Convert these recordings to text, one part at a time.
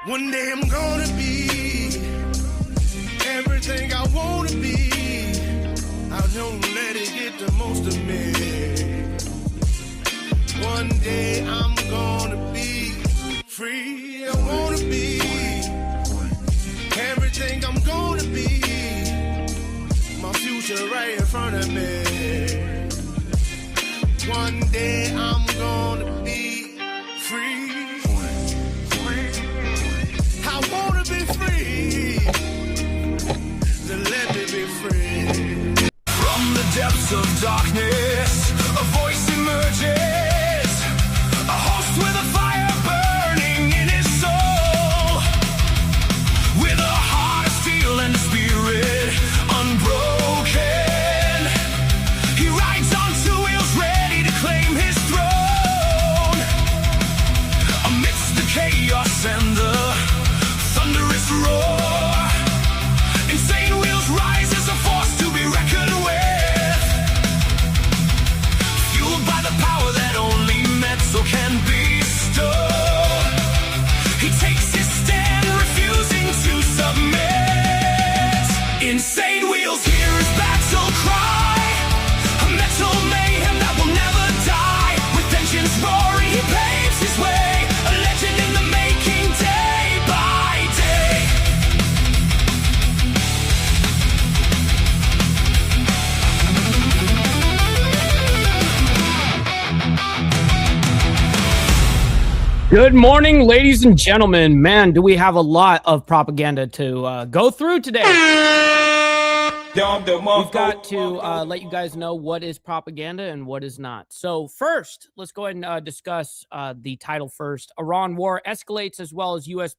One day I'm gonna be everything I wanna be. I don't let it get the most of me. One day I'm gonna be free. I wanna be everything I'm gonna be. My future right in front of me. One day I'm gonna be free. I wanna be free. So let me be free. From the depths of darkness, a voice emerges. A host with a fire burning in his soul. With a heart of steel and a spirit unbroken. He rides on two wheels ready to claim his throne. Amidst the chaos and the thunderous roar, insane wheels rise as a force to be reckoned with. Fueled by the power that only metal can bestow. He takes his stand, refusing to submit. Insane wheels hear his battle cry. A metal mayhem that will never die. With engines roaring, he paves his way. A legend in the making, day by day. Good morning, ladies and gentlemen. Man, do we have a lot of propaganda to go through today. We've got to let you guys know what is propaganda and what is not. So first, let's go ahead and discuss the title first. Iran war escalates as well as U.S.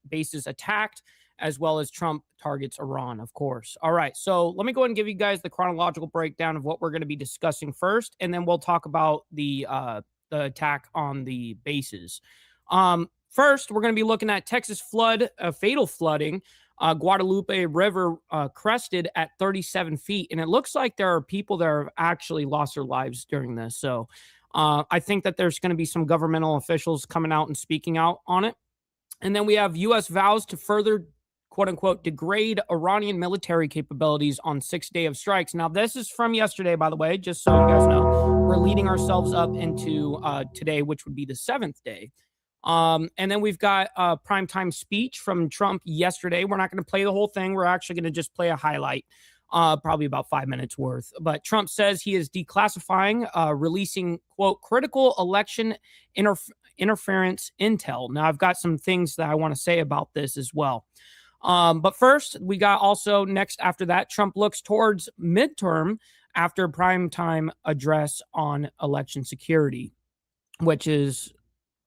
bases attacked, as well as Trump targets Iran, of course. All right, so let me go ahead and give you guys the chronological breakdown of what we're going to be discussing first, and then we'll talk about the attack on the bases. First, we're going to be looking at Texas flood, fatal flooding. Guadalupe River crested at 37 feet. And it looks like there are people that have actually lost their lives during this. So I think that there's going to be some governmental officials coming out and speaking out on it. And then we have U.S. vows to further, quote unquote, degrade Iranian military capabilities on 6th day of strikes. Now, this is from yesterday, by the way, just so you guys know. We're leading ourselves up into today, which would be the 7th day. And then we've got a primetime speech from Trump yesterday. We're not going to play the whole thing. We're actually going to just play a highlight, probably about 5 minutes worth. But Trump says he is declassifying, releasing, quote, critical election interference intel. Now, I've got some things that I want to say about this as well. But first, we got also next after that, Trump looks towards midterm after primetime address on election security, which is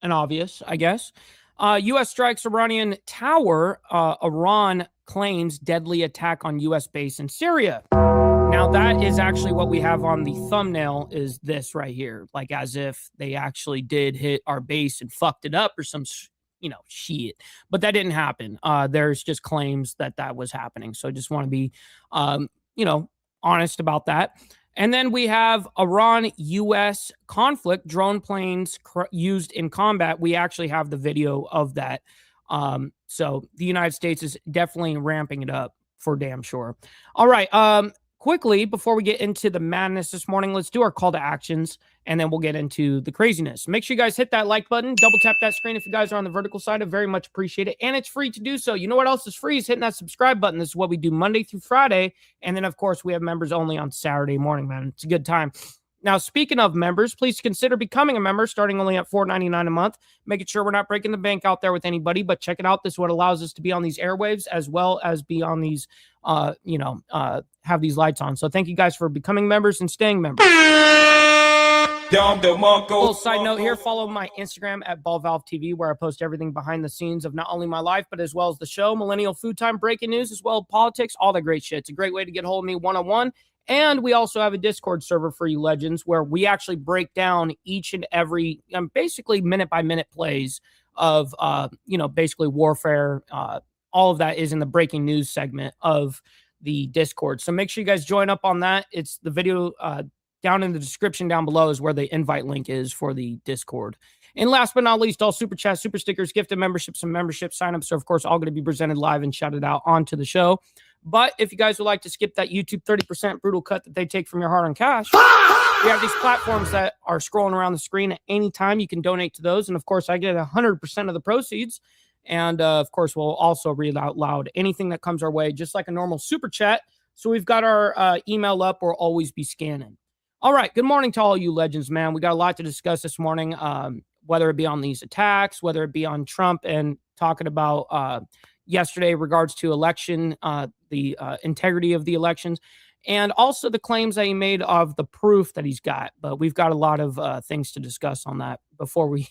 an obvious, I guess. U.S. strikes Iranian tower. Iran claims deadly attack on U.S. base in Syria. Now, that is actually what we have on the thumbnail is this right here. Like as if they actually did hit our base and fucked it up or some, shit. But that didn't happen. There's just claims that that was happening. So I just want to be, honest about that. And then we have Iran-U.S. conflict, drone planes used in combat. We actually have the video of that. So the United States is definitely ramping it up for damn sure. All right. Quickly, before we get into the madness this morning, let's do our call to actions, and then we'll get into the craziness. Make sure you guys hit that like button, double tap that screen if you guys are on the vertical side. I very much appreciate it, and it's free to do so. You know what else is free is hitting that subscribe button. This is what we do Monday through Friday, and then, of course, we have members only on Saturday morning, man. It's a good time. Now, speaking of members, please consider becoming a member starting only at $4.99 a month, making sure we're not breaking the bank out there with anybody, but check it out. This is what allows us to be on these airwaves as well as be on these, have these lights on. So thank you guys for becoming members and staying members. Little side note here, follow my Instagram at BallValveTV, where I post everything behind the scenes of not only my life, but as well as the show, Millennial Food Time, breaking news, as well as politics, all that great shit. It's a great way to get a hold of me one-on-one. And we also have a Discord server for you legends where we actually break down each and every, basically minute-by-minute plays of, basically warfare. All of that is in the breaking news segment of the Discord. So make sure you guys join up on that. It's the video down in the description down below is where the invite link is for the Discord. And last but not least, all super chats, super stickers, gifted memberships, and membership signups are, of course, all going to be presented live and shouted out onto the show. But if you guys would like to skip that YouTube 30% brutal cut that they take from your hard-earned cash, we have these platforms that are scrolling around the screen at any time. You can donate to those. And, of course, I get 100% of the proceeds. And, of course, we'll also read out loud anything that comes our way, just like a normal super chat. So we've got our email up. We'll always be scanning. All right. Good morning to all you legends, man. We got a lot to discuss this morning, whether it be on these attacks, whether it be on Trump and talking about yesterday regards to election, the integrity of the elections, and also the claims that he made of the proof that he's got. But we've got a lot of things to discuss on that before we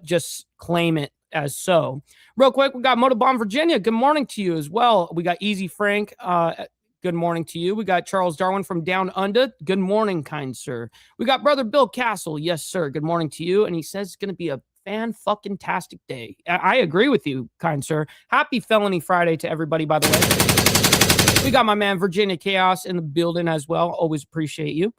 just claim it as so. Real quick, we got Motobomb Virginia. Good morning to you as well. We got Easy Frank. Good morning to you. We got Charles Darwin from Down Under. Good morning, kind sir. We got Brother Bill Castle. Yes, sir. Good morning to you. And he says it's going to be a fan-fucking-tastic day. I agree with you, kind sir. Happy Felony Friday to everybody, by the way. We got my man Virginia Chaos in the building as well. Always appreciate you.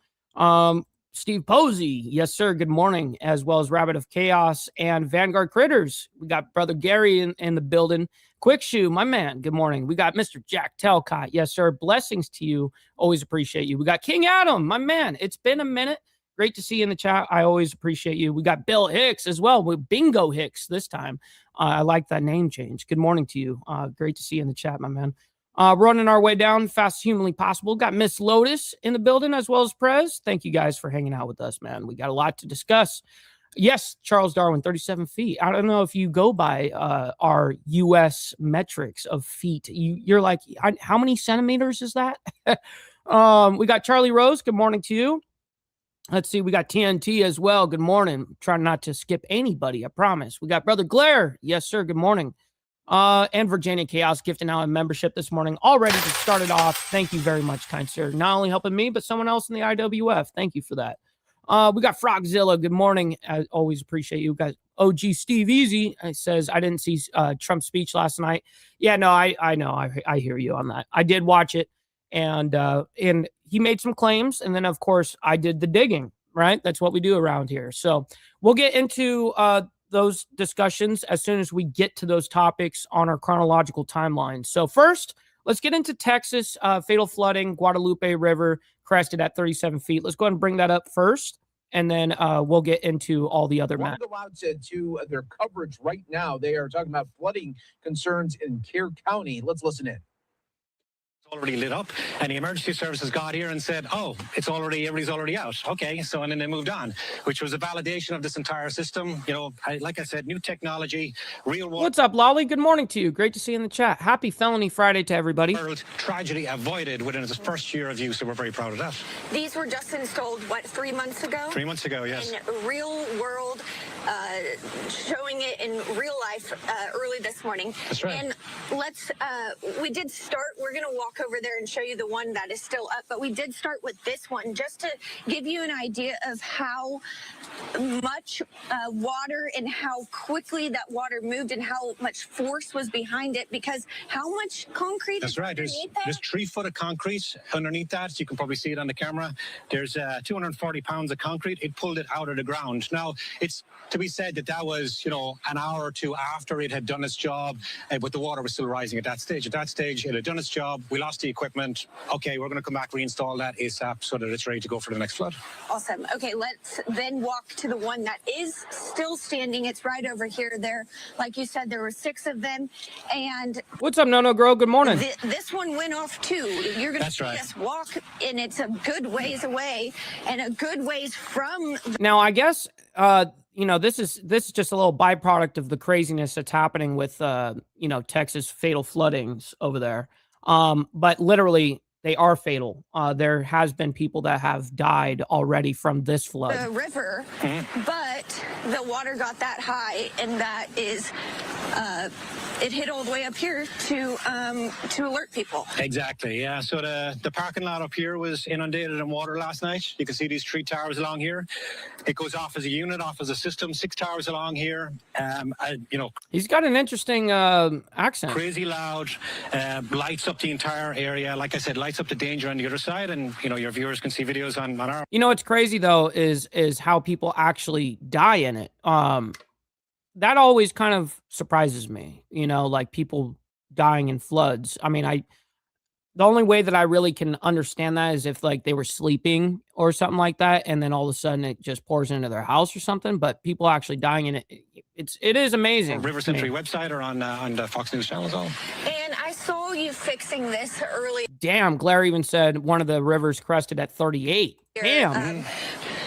Steve Posey. Yes, sir. Good morning. As well as Rabbit of Chaos and Vanguard Critters. We got Brother Gary in the building. Quick Shoe, my man. Good morning. We got Mr. Jack Telcott. Yes, sir. Blessings to you. Always appreciate you. We got King Adam, my man. It's been a minute. Great to see you in the chat. I always appreciate you. We got Bill Hicks as well. With Bingo Hicks this time. I like that name change. Good morning to you. Great to see you in the chat, my man. Running our way down fast as humanly possible. Got Miss Lotus in the building as well as Prez. Thank you guys for hanging out with us, man. We got a lot to discuss. Yes, Charles Darwin, 37 feet. I don't know if you go by our U.S. metrics of feet. You're like, how many centimeters is that? We got Charlie Rose. Good morning to you. Let's see. We got TNT as well. Good morning. Trying not to skip anybody, I promise. We got Brother Glare. Yes, sir. Good morning. And Virginia Chaos gifting out a membership this morning. All ready to start it off. Thank you very much, kind sir. Not only helping me, but someone else in the IWF. Thank you for that. We got Frogzilla. Good morning. I always appreciate you guys. OG Steve Easy says, I didn't see Trump's speech last night. Yeah, no, I know. I hear you on that. I did watch it. And he made some claims. And then, of course, I did the digging, right? That's what we do around here. So we'll get into those discussions as soon as we get to those topics on our chronological timeline. So first, let's get into Texas. Fatal flooding, Guadalupe River crested at 37 feet. Let's go ahead and bring that up first, and then we'll get into all the other matters. Go out to their coverage right now. They are talking about flooding concerns in Kerr County. Let's listen in. Already lit up, and the emergency services got here and said, oh, everybody's already out. Okay, so, and then they moved on, which was a validation of this entire system. You know, like I said, new technology, real world. What's up, Lolly? Good morning to you. Great to see you in the chat. Happy Felony Friday to everybody. World tragedy avoided within its first year of use, so we're very proud of that. These were just installed, what, 3 months ago? 3 months ago, yes. In real world, showing it in real life early this morning. That's right. And we did start, we're going to walk over there and show you the one that is still up, but we did start with this one just to give you an idea of how much water and how quickly that water moved and how much force was behind it, because how much concrete That's is right. There's 3 foot of concrete underneath that. You can probably see it on the camera. There's 240 pounds of concrete. It pulled it out of the ground. Now, it's to be said that was, you know, an hour or two after it had done its job, but the water was still rising at that stage. At that stage, it had done its job. We lost the equipment. Okay, we're going to come back, reinstall that ASAP so that it's ready to go for the next flood. Awesome. Okay, let's then walk to the one that is still standing. It's right over here. There, like you said, there were 6 of them. And what's up, No Grow? Good morning. This one went off too. You're going to see us walk, and it's a good ways away and a good ways from. Now, I guess you know, this is just a little byproduct of the craziness that's happening with you know, Texas fatal floodings over there. But literally, they are fatal. There has been people that have died already from this flood. The river, but the water got that high, and that is, it hit all the way up here to alert people. Exactly, yeah. So the parking lot up here was inundated in water last night. You can see these 3 towers along here. It goes off as a unit, off as a system. 6 towers along here. You know, he's got an interesting accent. Crazy loud, lights up the entire area. Like I said, lights up the danger on the other side, and you know, your viewers can see videos on our. You know what's crazy though is how people actually die in minute. That always kind of surprises me, like people dying in floods. I mean, the only way that I really can understand that is if like they were sleeping or something like that, and then all of a sudden it just pours into their house or something. But people actually dying in it, it is amazing. River Century website or on the Fox News channel as well. And I saw you fixing this earlier. Damn, Blair even said one of the rivers crested at 38. Damn.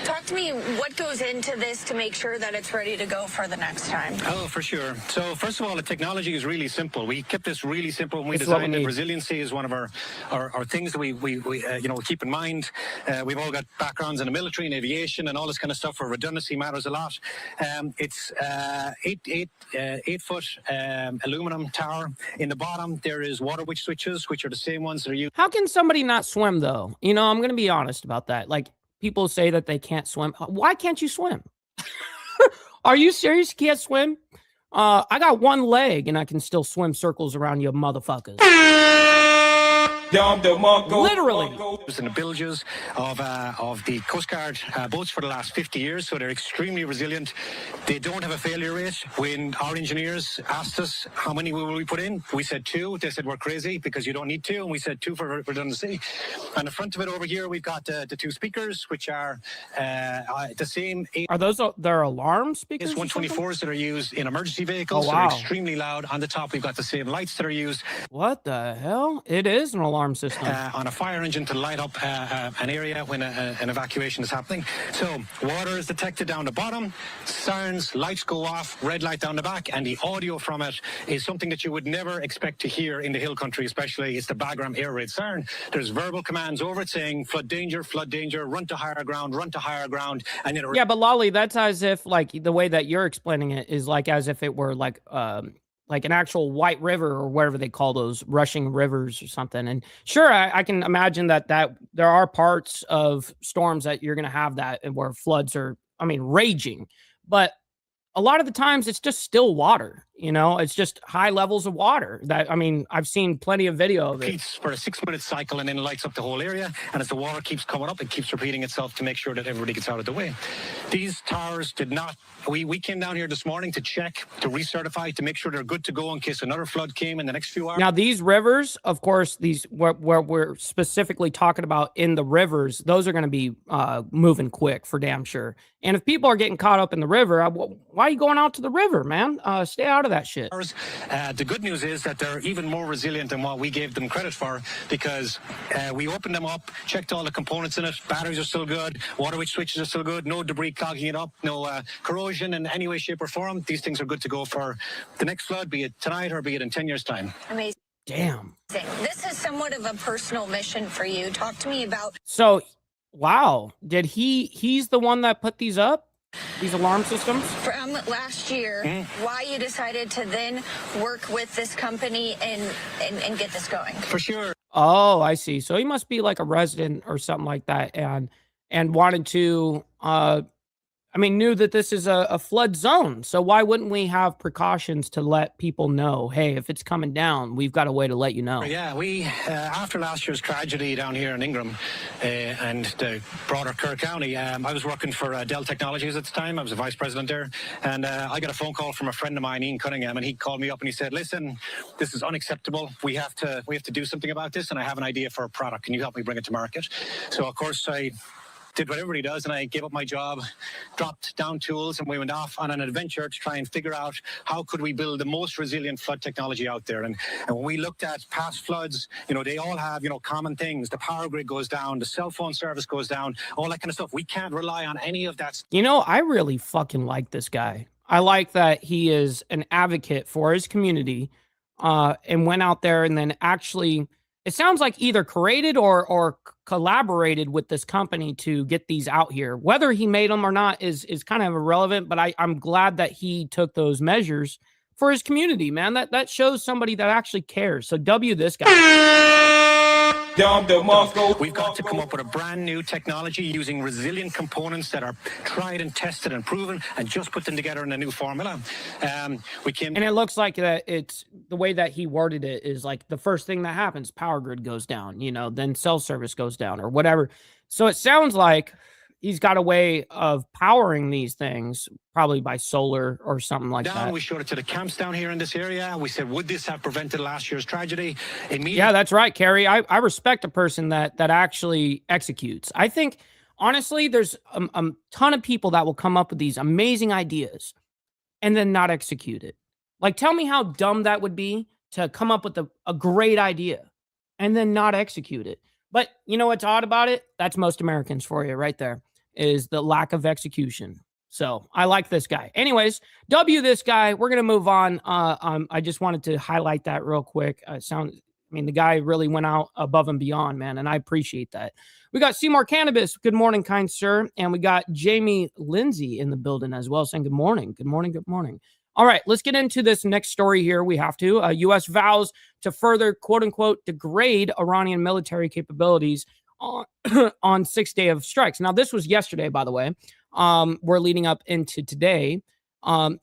Talk to me, what goes into this to make sure that it's ready to go for the next time? Oh, for sure. So first of all, the technology is really simple. We kept this really simple when we It's what we designed it. need. Resiliency is one of our things that we keep in mind. We've all got backgrounds in the military and aviation and all this kind of stuff where redundancy matters a lot. It's 8-foot aluminum tower. In the bottom, there is water witch switches, which are the same ones that are used. How can somebody not swim though? I'm going to be honest about that. Like, people say that they can't swim. Why can't you swim? Are you serious? You can't swim? I got one leg and I can still swim circles around you motherfuckers. Literally. In the bilges of the Coast Guard boats for the last 50 years, so they're extremely resilient. They don't have a failure rate. When our engineers asked us how many will we put in, we said 2. They said we're crazy because you don't need 2, and we said 2 for redundancy. On the front of it over here, we've got the 2 speakers, which are the same. Are those their alarm speakers? It's 124s that are used in emergency vehicles. Oh, wow. So they're extremely loud. On the top, we've got the same lights that are used. What the hell? It is an alarm system. On a fire engine to light up an area when an evacuation is happening. So water is detected down the bottom, sirens, lights go off, red light down the back, and the audio from it is something that you would never expect to hear in the hill country, especially. It's the Bagram air raid siren. There's verbal commands over it saying, flood danger, run to higher ground, and then Yeah, but Lolly, that's as if like the way that you're explaining it is like as if it were like an actual white river or whatever they call those rushing rivers or something. And sure, I can imagine that there are parts of storms that you're going to have that where floods are, raging. But a lot of the times it's just still water, it's just high levels of water that, I've seen plenty of video of it. Repeats for a 6-minute cycle and then lights up the whole area. And as the water keeps coming up, it keeps repeating itself to make sure that everybody gets out of the way. These towers did not, we came down here this morning to check, to recertify, to make sure they're good to go in case another flood came in the next few hours. Now, these rivers, of course, where we're specifically talking about in the rivers, those are going to be moving quick for damn sure. And if people are getting caught up in the river, why are you going out to the river, man? Stay out of that shit. The good news is that they're even more resilient than what we gave them credit for, because we opened them up, checked all the components in it. Batteries are still good. Water witch switches are still good. No debris clogging it up. No corrosion in any way, shape, or form. These things are good to go for the next flood, be it tonight or be it in 10 years' time. Amazing. Damn. This is somewhat of a personal mission for you. Talk to me about. So, wow. Did he's the one that put these up? These alarm systems? From last year, why you decided to then work with this company and get this going? For sure. Oh, I see. So he must be like a resident or something like that and wanted to knew that this is a flood zone. So why wouldn't we have precautions to let people know, hey, if it's coming down, we've got a way to let you know? Yeah, we, after last year's tragedy down here in Ingram and the broader Kerr County, I was working for Dell Technologies at the time. I was a vice president there. And I got a phone call from a friend of mine, Ian Cunningham, and he called me up and he said, listen, this is unacceptable. We have to do something about this, and I have an idea for a product. Can you help me bring it to market? So, of course, I did what everybody does, and I gave up my job, dropped down tools, and we went off on an adventure to try and figure out how could we build the most resilient flood technology out there. And when we looked at past floods, they all have, common things. The power grid goes down, the cell phone service goes down, all that kind of stuff. We can't rely on any of that. I really fucking like this guy. I like that he is an advocate for his community and went out there and then actually... It sounds like either created or collaborated with this company to get these out here. Whether he made them or not is kind of irrelevant, but I'm glad that he took those measures for his community, man. That shows somebody that actually cares. So W this guy. We've got to come up with a brand new technology using resilient components that are tried and tested and proven, and just put them together in a new formula. And it looks like that it's the way that he worded it is like the first thing that happens, power grid goes down, then cell service goes down or whatever. So it sounds like he's got a way of powering these things, probably by solar or something like that. We showed it to the camps down here in this area. We said, would this have prevented last year's tragedy? Yeah, that's right, Kerry. I respect a person that actually executes. I think, honestly, there's a ton of people that will come up with these amazing ideas and then not execute it. Like, tell me how dumb that would be to come up with a great idea and then not execute it. But you know what's odd about it? That's most Americans for you right there, is the lack of execution. So I like this guy. Anyways, W this guy. We're going to move on. I just wanted to highlight that real quick. The guy really went out above and beyond, man, and I appreciate that. We got Seymour Cannabis. Good morning, kind sir. And we got Jamie Lindsay in the building as well, saying good morning. Good morning. Good morning. All right, let's get into this next story here. We have to. U.S. vows to further, quote unquote, degrade Iranian military capabilities on sixth day of strikes. Now, this was yesterday, by the way. We're leading up into today. And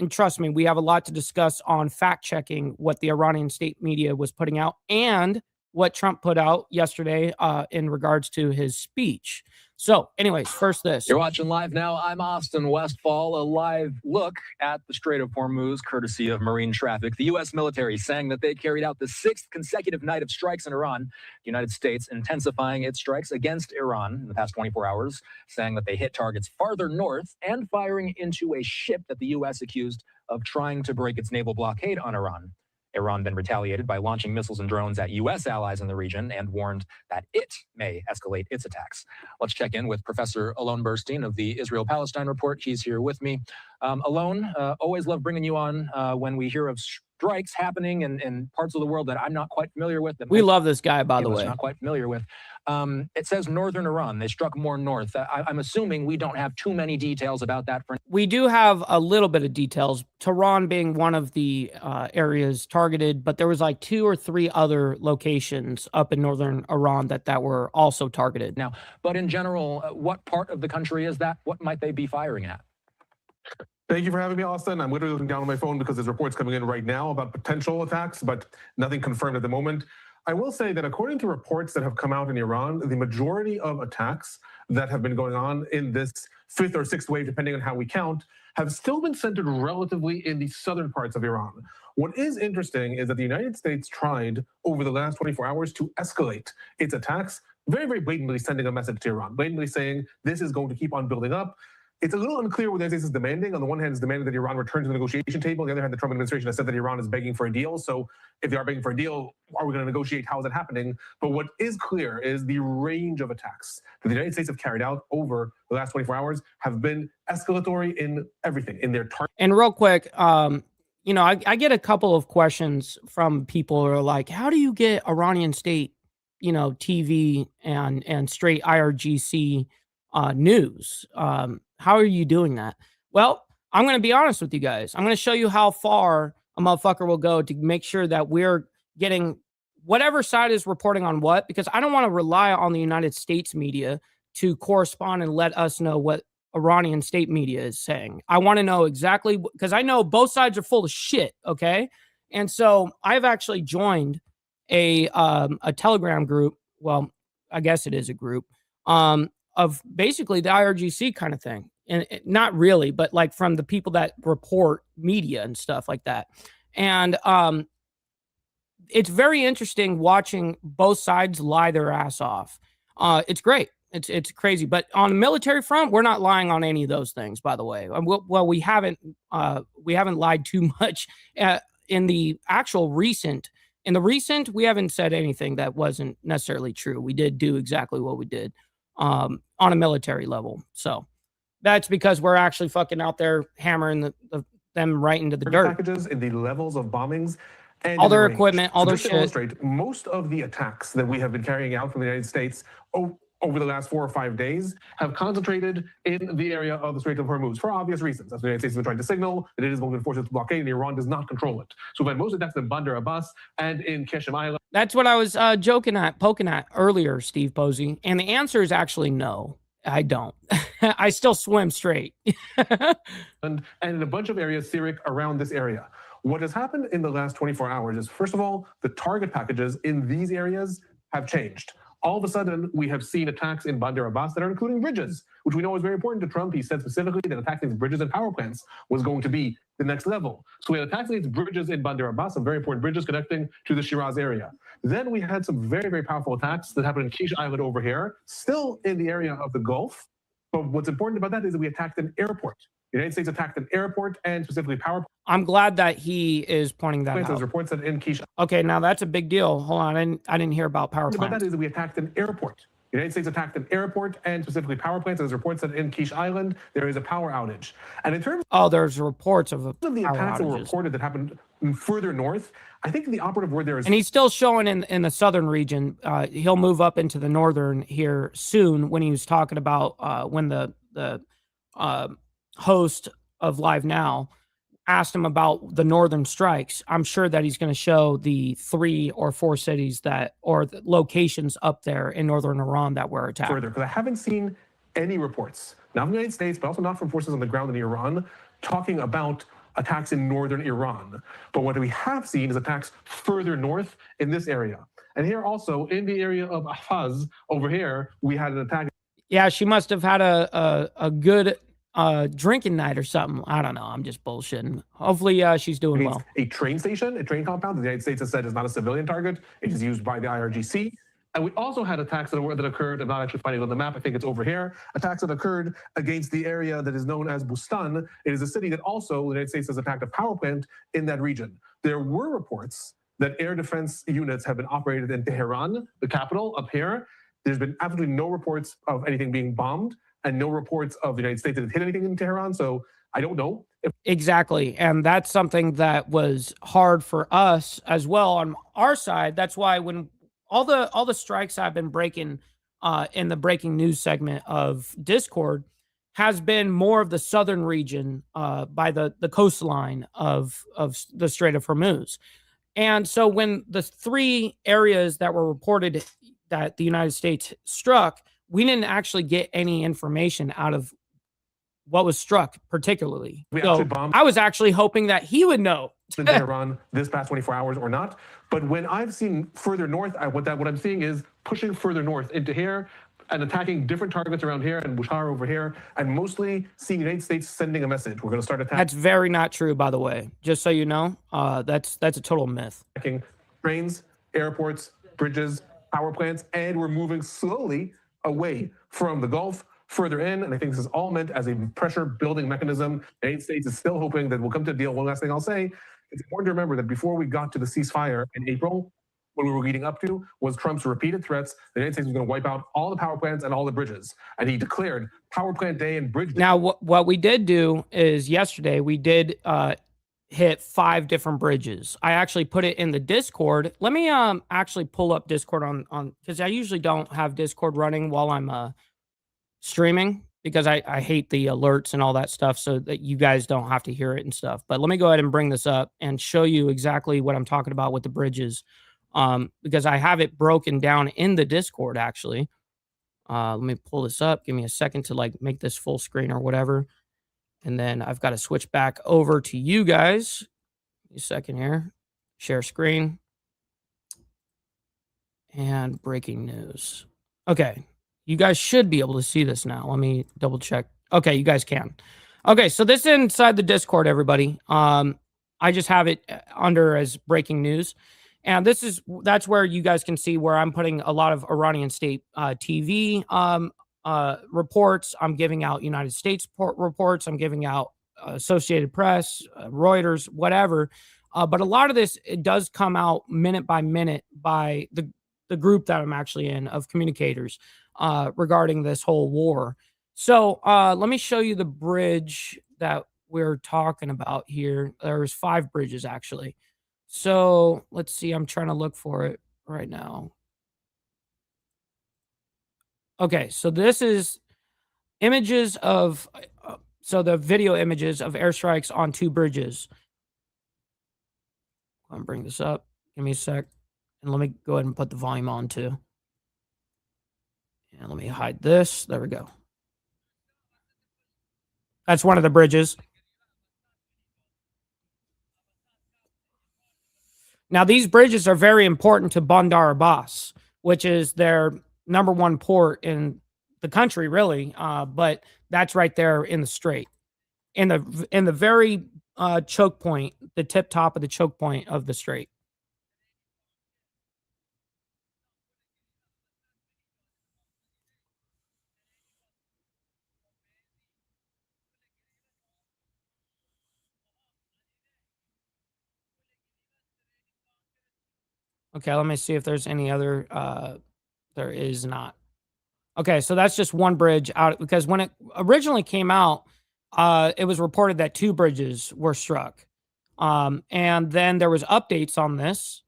trust me, we have a lot to discuss on fact checking what the Iranian state media was putting out and what Trump put out yesterday in regards to his speech. So anyways, first this. You're watching live now. I'm Austin Westfall. A live look at the Strait of Hormuz, courtesy of Marine Traffic. The U.S. military saying that they carried out the sixth consecutive night of strikes in Iran. The United States intensifying its strikes against Iran in the past 24 hours, saying that they hit targets farther north and firing into a ship that the U.S. accused of trying to break its naval blockade on Iran. Iran then retaliated by launching missiles and drones at U.S. allies in the region and warned that it may escalate its attacks. Let's check in with Professor Alon Burstein of the Israel-Palestine Report. He's here with me. Alon, always love bringing you on when we hear of strikes happening in parts of the world that I'm not quite familiar with. We love this guy, by the way. Not quite familiar with. It says northern Iran. They struck more north. I'm assuming we don't have too many details about that. We do have a little bit of details. Tehran being one of the areas targeted, but there was like 2 or 3 other locations up in northern Iran that were also targeted. Now, but in general, what part of the country is that? What might they be firing at? Thank you for having me, Austin. I'm literally looking down on my phone because there's reports coming in right now about potential attacks, but nothing confirmed at the moment. I will say that according to reports that have come out in Iran, the majority of attacks that have been going on in this 5th or 6th wave, depending on how we count, have still been centered relatively in the southern parts of Iran. What is interesting is that the United States tried over the last 24 hours to escalate its attacks, very, very blatantly sending a message to Iran, blatantly saying this is going to keep on building up. It's a little unclear what the United States is demanding. On the one hand, it's demanding that Iran return to the negotiation table. On the other hand, the Trump administration has said that Iran is begging for a deal. So if they are begging for a deal, are we going to negotiate? How is that happening? But what is clear is the range of attacks that the United States have carried out over the last 24 hours have been escalatory in everything, in their target. And real quick, I get a couple of questions from people who are like, how do you get Iranian state, TV and straight IRGC news? How are you doing that? Well, I'm going to be honest with you guys. I'm going to show you how far a motherfucker will go to make sure that we're getting whatever side is reporting on what, because I don't want to rely on the United States media to correspond and let us know what Iranian state media is saying. I want to know exactly, because I know both sides are full of shit, okay? And so I've actually joined a Telegram group. Well, I guess it is a group of basically the IRGC kind of thing. And not really, but like from the people that report media and stuff like that. And it's very interesting watching both sides lie their ass off. It's great. It's crazy. But on the military front, we're not lying on any of those things, by the way. Well, we haven't lied too much in the actual recent. In the recent, we haven't said anything that wasn't necessarily true. We did do exactly what we did on a military level. So that's because we're actually fucking out there hammering them right into the dirt. Packages in the levels of bombings and all their equipment, all their shit. Illustrate, most of the attacks that we have been carrying out from the United States over the last 4 or 5 days have concentrated in the area of the Strait of Hormuz for obvious reasons. As the United States has been trying to signal that it is going to enforce its blockade and Iran does not control it. So we've had most attacks in Bandar Abbas and in Qeshm Island. That's what I was poking at earlier, Steve Posey. And the answer is actually no, I don't. I still swim straight. and in a bunch of areas, Syriac around this area. What has happened in the last 24 hours is, first of all, the target packages in these areas have changed. all of a sudden we have seen attacks in Bandar Abbas that are including bridges, which we know is very important to Trump. He said specifically that attacking these bridges and power plants was going to be the next level. So we had attacks against bridges in Bandar Abbas, some very important bridges connecting to the Shiraz area. Then we had some very, very powerful attacks that happened in Kish Island over here, still in the area of the Gulf. But what's important about that is that we attacked an airport. The United States attacked an airport and specifically power. I'm glad that he is pointing that out. There's reports that in Kish. Okay, now that's a big deal. Hold on, I didn't hear about power About plants. that is that we attacked an airport. The United States attacked an airport and specifically power plants. There's reports that in Kish Island there is a power outage. And in terms there's reports of of the power attacks that were outages. reported that happened further north, I think the operative word there is. And he's still showing in the southern region. He'll move up into the northern here soon when he was talking about when the host of Live Now asked him about the northern strikes. I'm sure that he's going to show the 3 or 4 cities that, or the locations up there in northern Iran that were attacked. Further, because I haven't seen any reports, not from the United States, but also not from forces on the ground in Iran, talking about attacks in northern Iran. But what we have seen is attacks further north in this area. And here also, in the area of Ahvaz, over here, we had an attack. Yeah, she must have had a good drinking night or something. I don't know. I'm just bullshitting. Hopefully she's doing well. A train station, a train compound that the United States has said is not a civilian target. It is used by the IRGC. And we also had attacks that occurred, I'm not actually finding it on the map, I think it's over here, attacks that occurred against the area that is known as Bustan. It is a city that also the United States has attacked a power plant in that region. There were reports that air defense units have been operated in Tehran, the capital, up here. There's been absolutely no reports of anything being bombed and no reports of the United States that it hit anything in Tehran. So I don't know. Exactly. And that's something that was hard for us as well on our side. That's why when all the strikes I've been breaking in the breaking news segment of Discord has been more of the southern region by the coastline of the Strait of Hormuz. And so when the 3 areas that were reported that the United States struck, we didn't actually get any information out of what was struck particularly. So I was actually hoping that he would know. In Tehran this past 24 hours or not. But when I've seen further north, what I'm seeing is pushing further north into here and attacking different targets around here and Bushar over here, and mostly seeing the United States sending a message. We're going to start attacking. That's very not true, by the way. Just so you know, that's a total myth. Attacking trains, airports, bridges, power plants, and we're moving slowly away from the Gulf, further in, and I think this is all meant as a pressure building mechanism. The United States is still hoping that we'll come to a deal. One last thing I'll say, it's important to remember that before we got to the ceasefire in April, what we were leading up to was Trump's repeated threats. The United States was going to wipe out all the power plants and all the bridges. And he declared power plant day and bridge day. Now, what we did do is yesterday we did hit 5 different bridges. I actually put it in the Discord. Let me actually pull up Discord on because I usually don't have Discord running while I'm streaming because I hate the alerts and all that stuff so that you guys don't have to hear it and stuff. But let me go ahead and bring this up and show you exactly what I'm talking about with the bridges because I have it broken down in the Discord actually. Let me pull this up. Give me a second to like make this full screen or whatever. And then I've got to switch back over to you guys. A second here. Share screen. And breaking news. Okay. You guys should be able to see this now. Let me double check. Okay, you guys can. Okay, so this is inside the Discord, everybody. I just have it under as breaking news. And that's where you guys can see where I'm putting a lot of Iranian state TV reports. I'm giving out United States reports. I'm giving out Associated Press, Reuters, whatever. But a lot of this, it does come out minute by minute by the group that I'm actually in of communicators regarding this whole war. So let me show you the bridge that we're talking about here. There's 5 bridges actually. So let's see. I'm trying to look for it right now. Okay, so this is images of, so the video images of airstrikes on 2 bridges. I'll bring this up. Give me a sec. And let me go ahead and put the volume on too. And let me hide this. There we go. That's one of the bridges. Now, these bridges are very important to Bandar Abbas, which is their #1 port in the country, really. But that's right there in the strait, in the very choke point, the tip top of the choke point of the strait. Okay, let me see if there's any other. There is not. Okay, so that's just one bridge out, because when it originally came out, it was reported that 2 bridges were struck. And then there was updates on this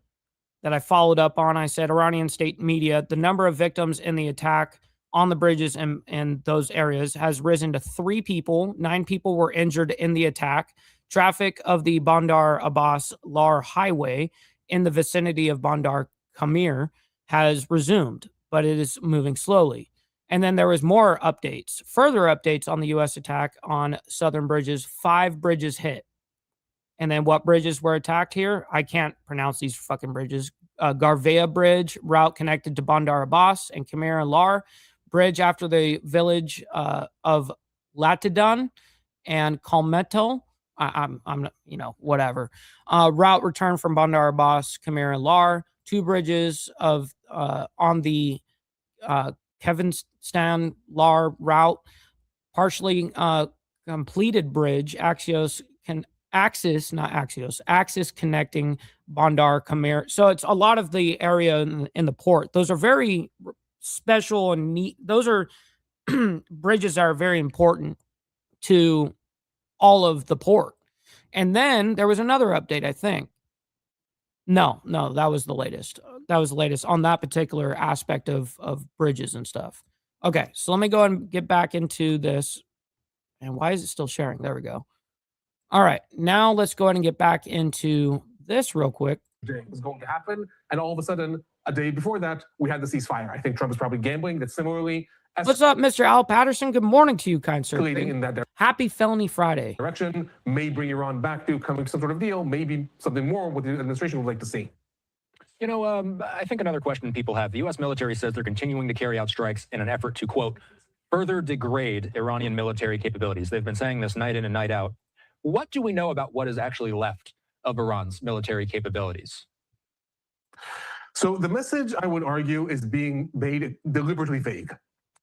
that I followed up on. I said, Iranian state media, the number of victims in the attack on the bridges in those areas has risen to 3 people. 9 people were injured in the attack. Traffic of the Bandar Abbas Lar Highway in the vicinity of Bandar Kamir has resumed, but it is moving slowly. And then there was more updates, further updates on the U.S. attack on southern bridges. 5 bridges hit. And then what bridges were attacked here? I can't pronounce these fucking bridges. Garvea Bridge, route connected to Bandar Abbas and Kamir and Lar. Bridge after the village of Latidun and Kalmeto. I'm whatever. Route return from Bandar Abbas, Kamir and Lar. 2 bridges of on the Kevinstan Lar route. Partially completed bridge, Axis connecting Bandar Kamir. So it's a lot of the area in the port. Those are very special and neat. Those are bridges that are very important to all of the port. And then there was another update, I think. No, that was the latest. That was the latest on that particular aspect of bridges and stuff. Okay, so let me go and get back into this. And why is it still sharing? There we go. All right, now let's go ahead and get back into this real quick. Was going to happen, and all of a sudden, a day before that, we had the ceasefire. I think Trump is probably gambling that similarly. What's up, Mr. Al Patterson? Good morning to you, kind sir. In that Happy Felony Friday. Direction may bring Iran back to coming to some sort of deal, maybe something more what the administration would like to see. I think another question people have: the U.S. military says they're continuing to carry out strikes in an effort to, quote, further degrade Iranian military capabilities. They've been saying this night in and night out. What do we know about what is actually left of Iran's military capabilities? So the message, I would argue, is being made deliberately vague,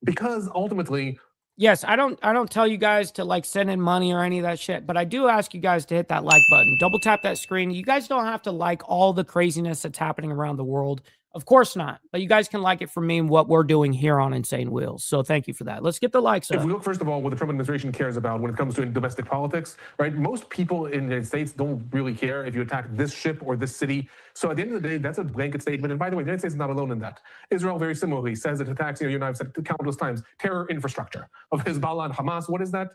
because ultimately, yes, I don't tell you guys to like send in money or any of that shit, but I do ask you guys to hit that like button, double tap that screen. You guys don't have to like all the craziness that's happening around the world. Of course not. But you guys can like it for me and what we're doing here on Insane Wheels. So thank you for that. Let's get the likes up. If we look, first of all, what the Trump administration cares about when it comes to domestic politics, right? Most people in the United States don't really care if you attack this ship or this city. So at the end of the day, that's a blanket statement. And by the way, the United States is not alone in that. Israel very similarly says it attacks, I've said countless times, terror infrastructure of Hezbollah and Hamas. What is that?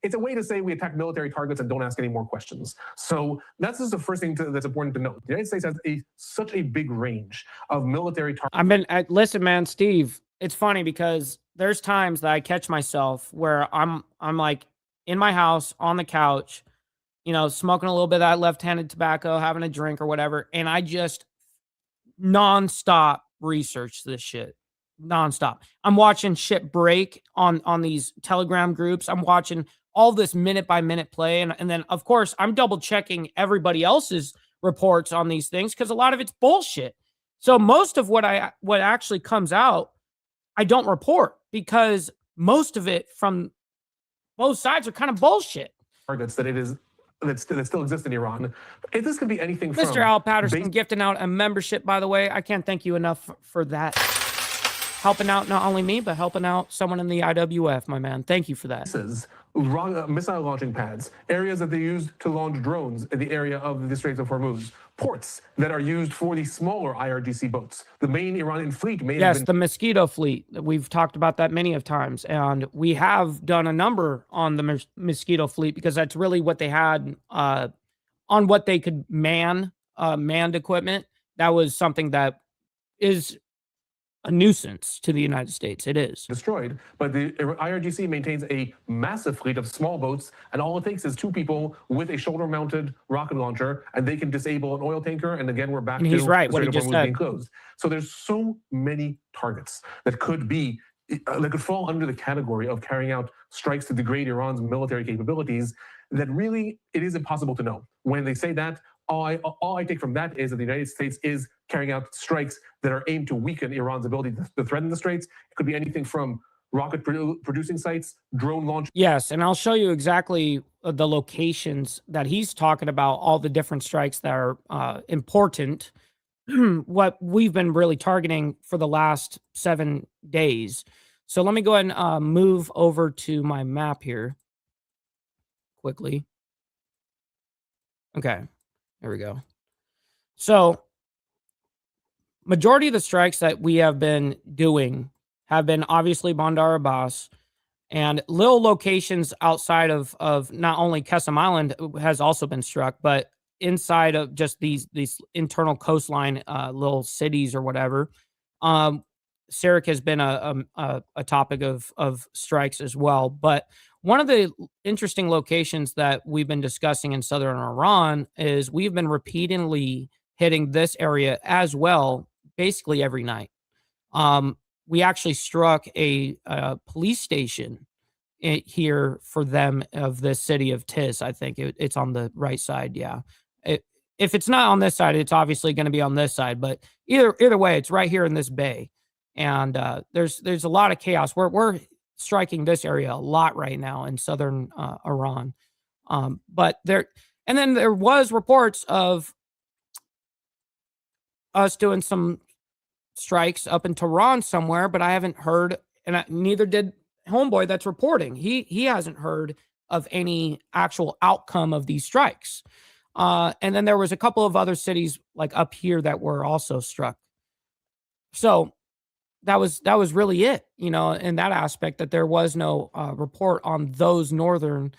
It's a way to say we attack military targets and don't ask any more questions. So that's just the first thing that's important to note. The United States has such a big range of military targets. Listen, man, Steve, it's funny because there's times that I catch myself where I'm like in my house on the couch, smoking a little bit of that left-handed tobacco, having a drink or whatever, and I just nonstop research this shit. Nonstop. I'm watching shit break on these Telegram groups. I'm watching all this minute by minute play. And then, of course, I'm double checking everybody else's reports on these things because a lot of it's bullshit. So most of what actually comes out, I don't report because most of it from both sides are kind of bullshit. Targets that still exist in Iran. If this could be anything from Mr. Al Patterson gifting out a membership, by the way. I can't thank you enough for that. Helping out not only me, but helping out someone in the IWF, my man. Thank you for that. Missile launching pads, areas that they use to launch drones in the area of the Straits of Hormuz, ports that are used for the smaller IRGC boats. The main Iranian fleet may have been... the Mosquito fleet. We've talked about that many of times, and we have done a number on the Mosquito fleet because that's really what they had on what they could manned equipment. That was something that is a nuisance to the United States. It is. Destroyed, but the IRGC maintains a massive fleet of small boats, and all it takes is 2 people with a shoulder-mounted rocket launcher, and they can disable an oil tanker. And again, we're back And to he's right, the what he Strait of just Hormuz said. being closed. So there's so many targets that could be that could fall under the category of carrying out strikes to degrade Iran's military capabilities. That really it is impossible to know. When they say that, all I take from that is that the United States is carrying out strikes that are aimed to weaken Iran's ability to threaten the straits. It could be anything from rocket producing sites, drone launch. Yes, and I'll show you exactly the locations that he's talking about, all the different strikes that are important, what we've been really targeting for the last 7 days. So let me go ahead and move over to my map here quickly. Okay, there we go. So majority of the strikes that we have been doing have been obviously Bandar Abbas, and little locations outside of not only Qasem Island has also been struck, but inside of just these internal coastline little cities or whatever. Sarik has been a topic of strikes as well. But one of the interesting locations that we've been discussing in southern Iran is we've been repeatedly hitting this area as well, basically every night. We actually struck a police station here for them of the city of Tis. I think it's on the right side. Yeah. If it's not on this side, it's obviously going to be on this side. But either way, it's right here in this bay. And there's a lot of chaos. We're striking this area a lot right now in southern Iran. But there was reports of us doing some strikes up in Tehran somewhere, but I haven't heard, and neither did Homeboy that's reporting. He hasn't heard of any actual outcome of these strikes. And then there was a couple of other cities like up here that were also struck. So that was really it, in that aspect, that there was no report on those northern,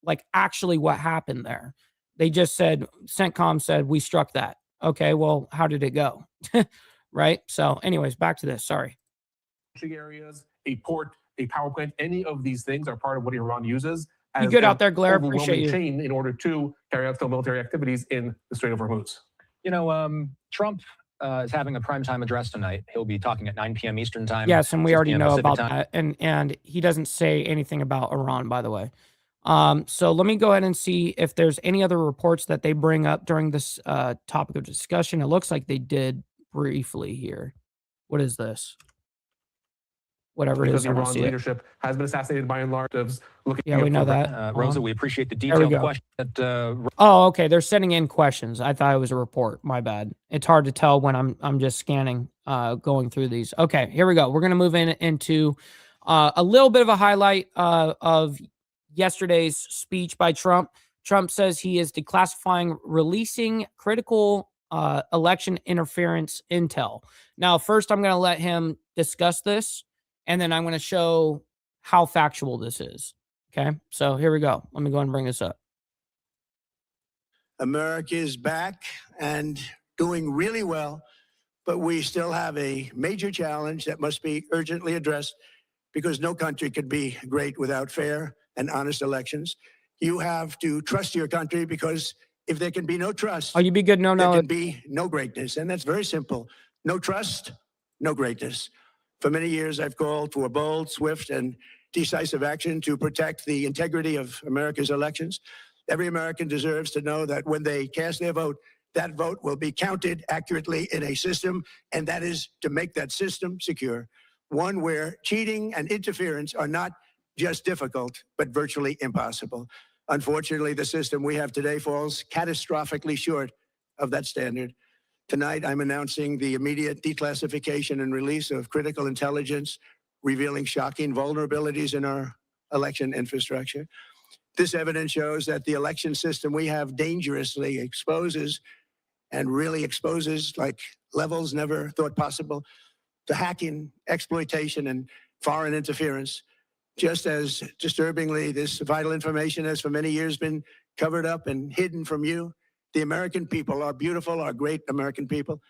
like actually what happened there. They just said, CENTCOM said, we struck that. Okay, well, how did it go? Right? So anyways, back to this. Sorry. Areas, a port, a power plant, any of these things are part of what Iran uses as You good an out there, Glare? Appreciate overwhelming you. chain in order to carry out still military activities in the Strait of Hormuz. Trump is having a primetime address tonight. He'll be talking at 9 p.m. Eastern time. Yes, and we 6 already p.m. know Pacific about time. that. And he doesn't say anything about Iran, by the way. So let me go ahead and see if there's any other reports that they bring up during this topic of discussion. It looks like they did briefly here. What is this? Whatever it is, Because I want to Iran's see it. leadership has been assassinated by and large. Yeah, we know that. Rosa, we appreciate the There we detailed go. question that Oh, okay. They're sending in questions. I thought it was a report. My bad. It's hard to tell when I'm just scanning, going through these. Okay, here we go. We're gonna move into a little bit of a highlight of yesterday's speech by Trump. Trump says he is declassifying, releasing critical election interference intel. Now, first, I'm gonna let him discuss this, and then I'm gonna show how factual this is. Okay, so here we go. Let me go ahead and bring this up. America is back and doing really well, but we still have a major challenge that must be urgently addressed because no country could be great without fair and honest elections. You have to trust your country because if there can be no trust, Oh, you be good. No, there no. can be no greatness. And that's very simple. No trust, no greatness. For many years, I've called for bold, swift, and decisive action to protect the integrity of America's elections. Every American deserves to know that when they cast their vote, that vote will be counted accurately in a system, and that is to make that system secure. One where cheating and interference are not just difficult, but virtually impossible. Unfortunately, the system we have today falls catastrophically short of that standard. Tonight, I'm announcing the immediate declassification and release of critical intelligence revealing shocking vulnerabilities in our election infrastructure. This evidence shows that the election system we have dangerously exposes and really exposes like levels never thought possible to hacking, exploitation, and foreign interference. Just as disturbingly, this vital information has for many years been covered up and hidden from you. The American people are beautiful, are great American people,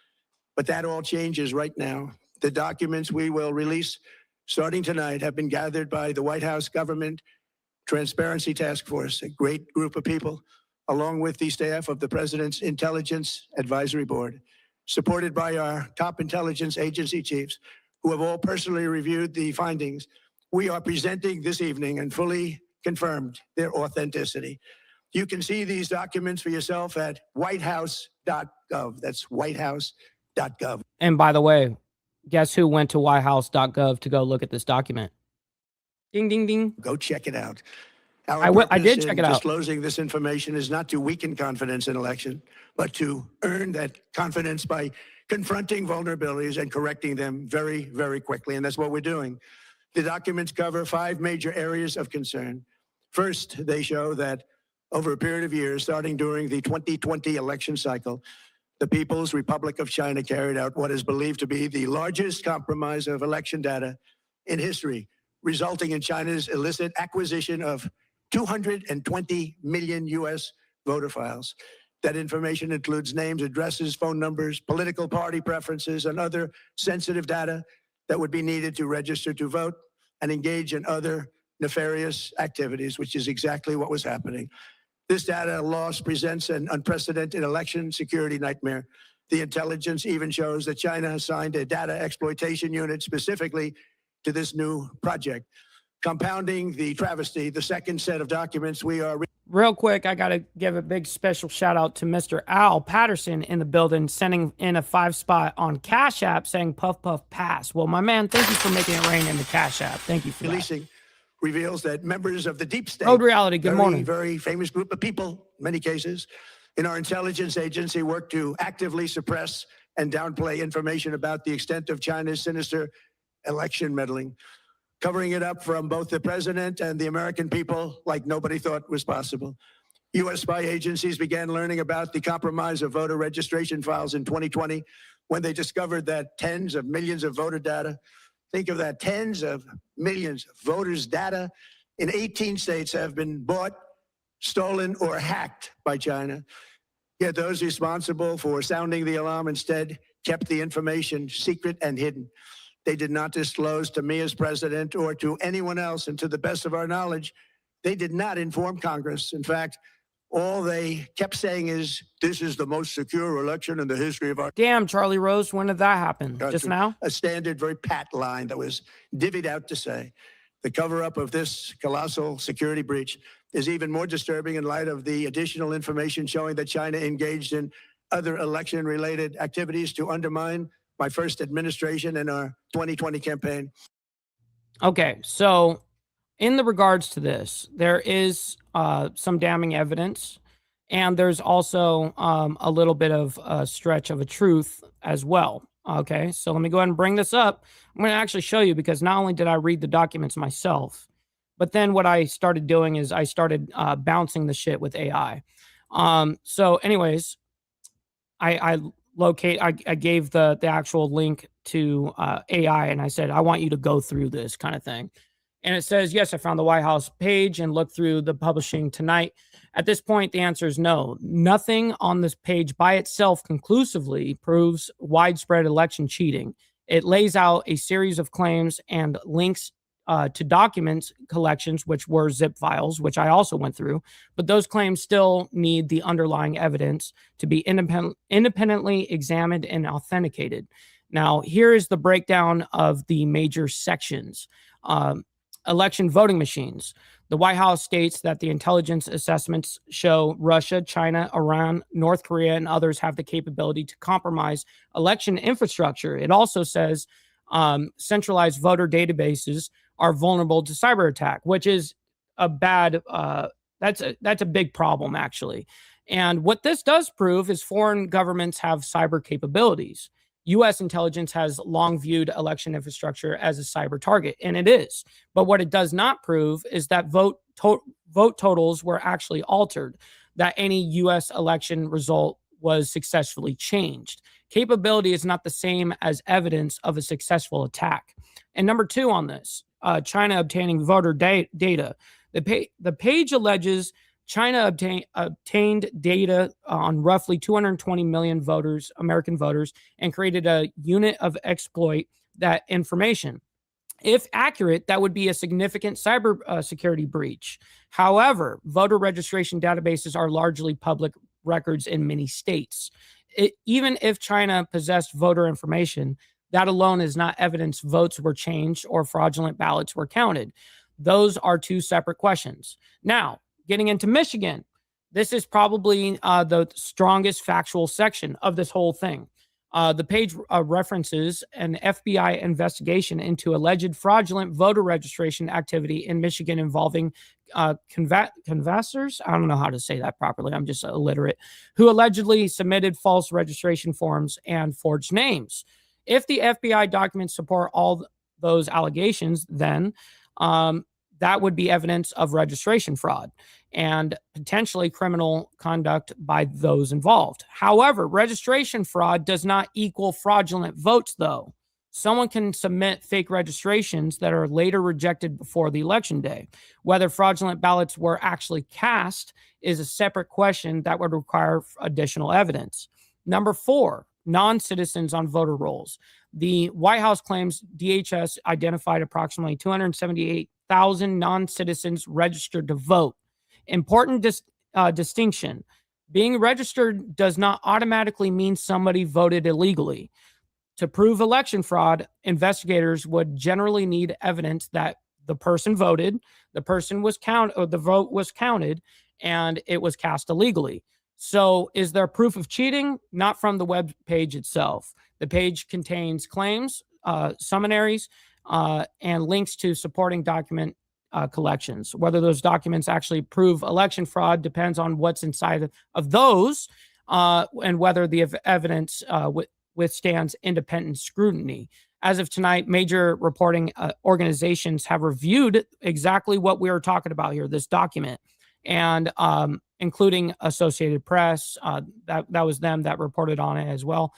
but that all changes right now. The documents we will release starting tonight have been gathered by the White House Government Transparency Task Force, a great group of people, along with the staff of the President's Intelligence Advisory Board, supported by our top intelligence agency chiefs, who have all personally reviewed the findings we are presenting this evening and fully confirmed their authenticity. You can see these documents for yourself at whitehouse.gov. That's whitehouse.gov. And by the way, guess who went to whitehouse.gov to go look at this document? Ding, ding, ding. Go check it out. I did check it out. Disclosing this information is not to weaken confidence in election, but to earn that confidence by confronting vulnerabilities and correcting them very, very quickly. And that's what we're doing. The documents cover 5 major areas of concern. First, they show that over a period of years, starting during the 2020 election cycle, the People's Republic of China carried out what is believed to be the largest compromise of election data in history, resulting in China's illicit acquisition of 220 million U.S. voter files. That information includes names, addresses, phone numbers, political party preferences, and other sensitive data that would be needed to register to vote and engage in other nefarious activities, which is exactly what was happening. This data loss presents an unprecedented election security nightmare. The intelligence even shows that China has signed a data exploitation unit specifically to this new project. Compounding the travesty, the second set of documents we are... Real quick, I got to give a big special shout out to Mr. Al Patterson in the building, sending in a 5 spot on Cash App saying puff, puff, pass. Well, my man, thank you for making it rain in the Cash App. Thank you for releasing. Reveals that members of the deep state, Road Reality, good morning, very famous group of people, in many cases, in our intelligence agency work to actively suppress and downplay information about the extent of China's sinister election meddling, covering it up from both the president and the American people like nobody thought was possible. U.S. spy agencies began learning about the compromise of voter registration files in 2020 when they discovered that tens of millions of voter data, think of that, tens of millions of voters' data in 18 states have been bought, stolen, or hacked by China. Yet those responsible for sounding the alarm instead kept the information secret and hidden. They did not disclose to me as president or to anyone else, and to the best of our knowledge, they did not inform Congress. In fact, all they kept saying is, this is the most secure election in the history of our... Damn, Charlie Rose, when did that happen? Just now? A standard, very pat line that was divvied out to say, the cover-up of this colossal security breach is even more disturbing in light of the additional information showing that China engaged in other election-related activities to undermine my first administration and our 2020 campaign. Okay, so in the regards to this, there is some damning evidence, and there's also a little bit of a stretch of a truth as well. Okay, so let me go ahead and bring this up. I'm going to actually show you, because not only did I read the documents myself, but then what I started doing is I started bouncing the shit with AI. So anyways, I gave the actual link to AI, and I said, I want you to go through this kind of thing. And it says, yes, I found the White House page and looked through the publishing tonight. At this point, the answer is no. Nothing on this page by itself conclusively proves widespread election cheating. It lays out a series of claims and links to documents collections, which were zip files, which I also went through. But those claims still need the underlying evidence to be independently examined and authenticated. Now, here is the breakdown of the major sections. Election voting machines. The White House states that the intelligence assessments show Russia, China, Iran, North Korea, and others have the capability to compromise election infrastructure. It also says centralized voter databases are vulnerable to cyber attack, which is a bad, that's a big problem, actually. And what this does prove is foreign governments have cyber capabilities. U.S. intelligence has long viewed election infrastructure as a cyber target, and it is. But what it does not prove is that vote totals were actually altered, that any U.S. election result was successfully changed. Capability is not the same as evidence of a successful attack. And number two on this, China obtaining voter data. The page alleges China obtained data on roughly 220 million voters, American voters, and created a unit of exploit that information. If accurate, that would be a significant cyber security breach. However, voter registration databases are largely public records in many states. Even if China possessed voter information, that alone is not evidence votes were changed or fraudulent ballots were counted. Those are two separate questions. Now, getting into Michigan, this is probably the strongest factual section of this whole thing. The page references an FBI investigation into alleged fraudulent voter registration activity in Michigan involving canvassers. I don't know how to say that properly. I'm just illiterate. Who allegedly submitted false registration forms and forged names. If the FBI documents support all those allegations, then that would be evidence of registration fraud and potentially criminal conduct by those involved. However, registration fraud does not equal fraudulent votes, though. Someone can submit fake registrations that are later rejected before the election day. Whether fraudulent ballots were actually cast is a separate question that would require additional evidence. Number 4, non-citizens on voter rolls. The White House claims DHS identified approximately 278,000 non-citizens registered to vote. Important distinction. Being registered does not automatically mean somebody voted illegally. To prove election fraud, investigators would generally need evidence that the person voted, the person was counted, or the vote was counted, and it was cast illegally. So is there proof of cheating? Not from the web page itself. The page contains claims, summaries, and links to supporting document collections. Whether those documents actually prove election fraud depends on what's inside of those and whether the evidence withstands independent scrutiny. As of tonight, major reporting organizations have reviewed exactly what we are talking about here, this document, and including Associated Press. That was them that reported on it as well.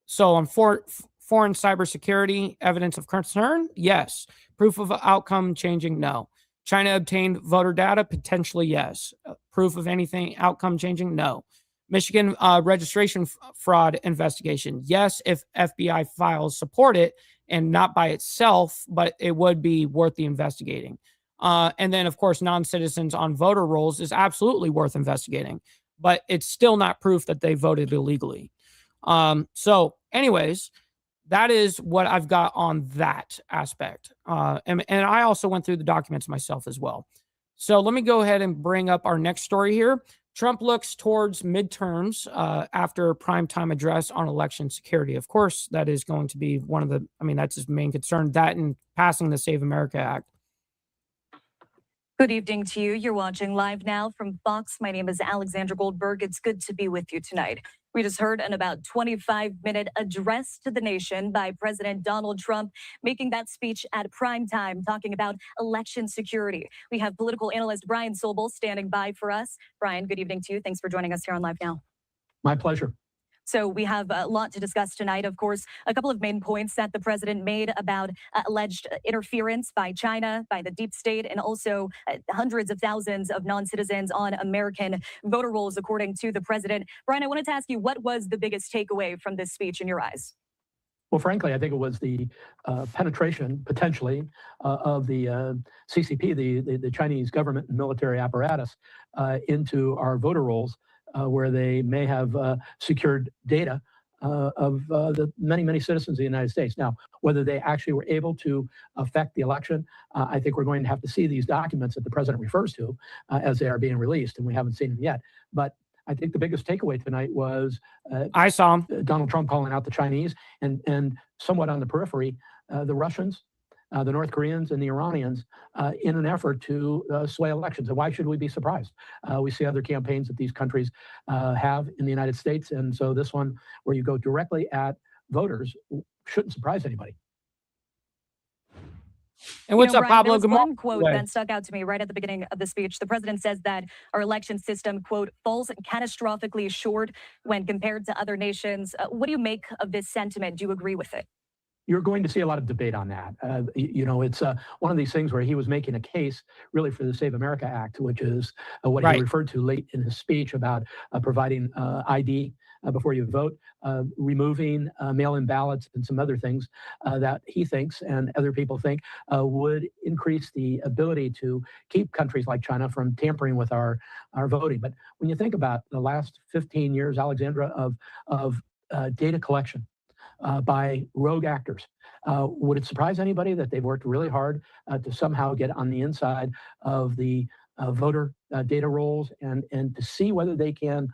So on foreign cybersecurity, evidence of concern? Yes. Proof of outcome changing? No. China obtained voter data? Potentially yes. Proof of anything outcome changing? No. Michigan registration fraud investigation? Yes, if FBI files support it, and not by itself, but it would be worth the investigating. And then, of course, non-citizens on voter rolls is absolutely worth investigating, but it's still not proof that they voted illegally. So anyways, that is what I've got on that aspect. And I also went through the documents myself as well. So let me go ahead and bring up our next story here. Trump looks towards midterms after primetime address on election security. Of course, that is going to be one of the, that's his main concern, that and passing the Save America Act. Good evening to you. You're watching live now from Fox. My name is Alexandra Goldberg. It's good to be with you tonight. We just heard an about 25-minute address to the nation by President Donald Trump, making that speech at prime time, talking about election security. We have political analyst Brian Sobel standing by for us. Brian, good evening to you. Thanks for joining us here on Live Now. My pleasure. So we have a lot to discuss tonight. Of course, a couple of main points that the president made about alleged interference by China, by the deep state, and also hundreds of thousands of non-citizens on American voter rolls, according to the president. Brian, I wanted to ask you, what was the biggest takeaway from this speech in your eyes? Well, frankly, I think it was the penetration, potentially, of the CCP, the Chinese government and military apparatus, into our voter rolls, where they may have secured data of the many citizens of the United States. Now, whether they actually were able to affect the election, I think we're going to have to see these documents that the president refers to as they are being released, and we haven't seen them yet. But I think the biggest takeaway tonight was I saw him. Donald Trump calling out the Chinese and somewhat on the periphery, the Russians, the North Koreans and the Iranians in an effort to sway elections. And why should we be surprised? We see other campaigns that these countries have in the United States. And so this one, where you go directly at voters, shouldn't surprise anybody. And what's up, Brian, Pablo? there was one quote that stuck out to me right at the beginning of the speech. The president says that our election system, quote, falls catastrophically short when compared to other nations. What do you make of this sentiment? Do you agree with it? you're going to see a lot of debate on that. It's one of these things where he was making a case really for the Save America Act, which is what he referred to late in his speech about providing ID before you vote, removing mail-in ballots and some other things that he thinks and other people think would increase the ability to keep countries like China from tampering with our voting. But when you think about the last 15 years, Alexandra, of data collection by rogue actors, would it surprise anybody that they've worked really hard to somehow get on the inside of the voter data rolls and to see whether they can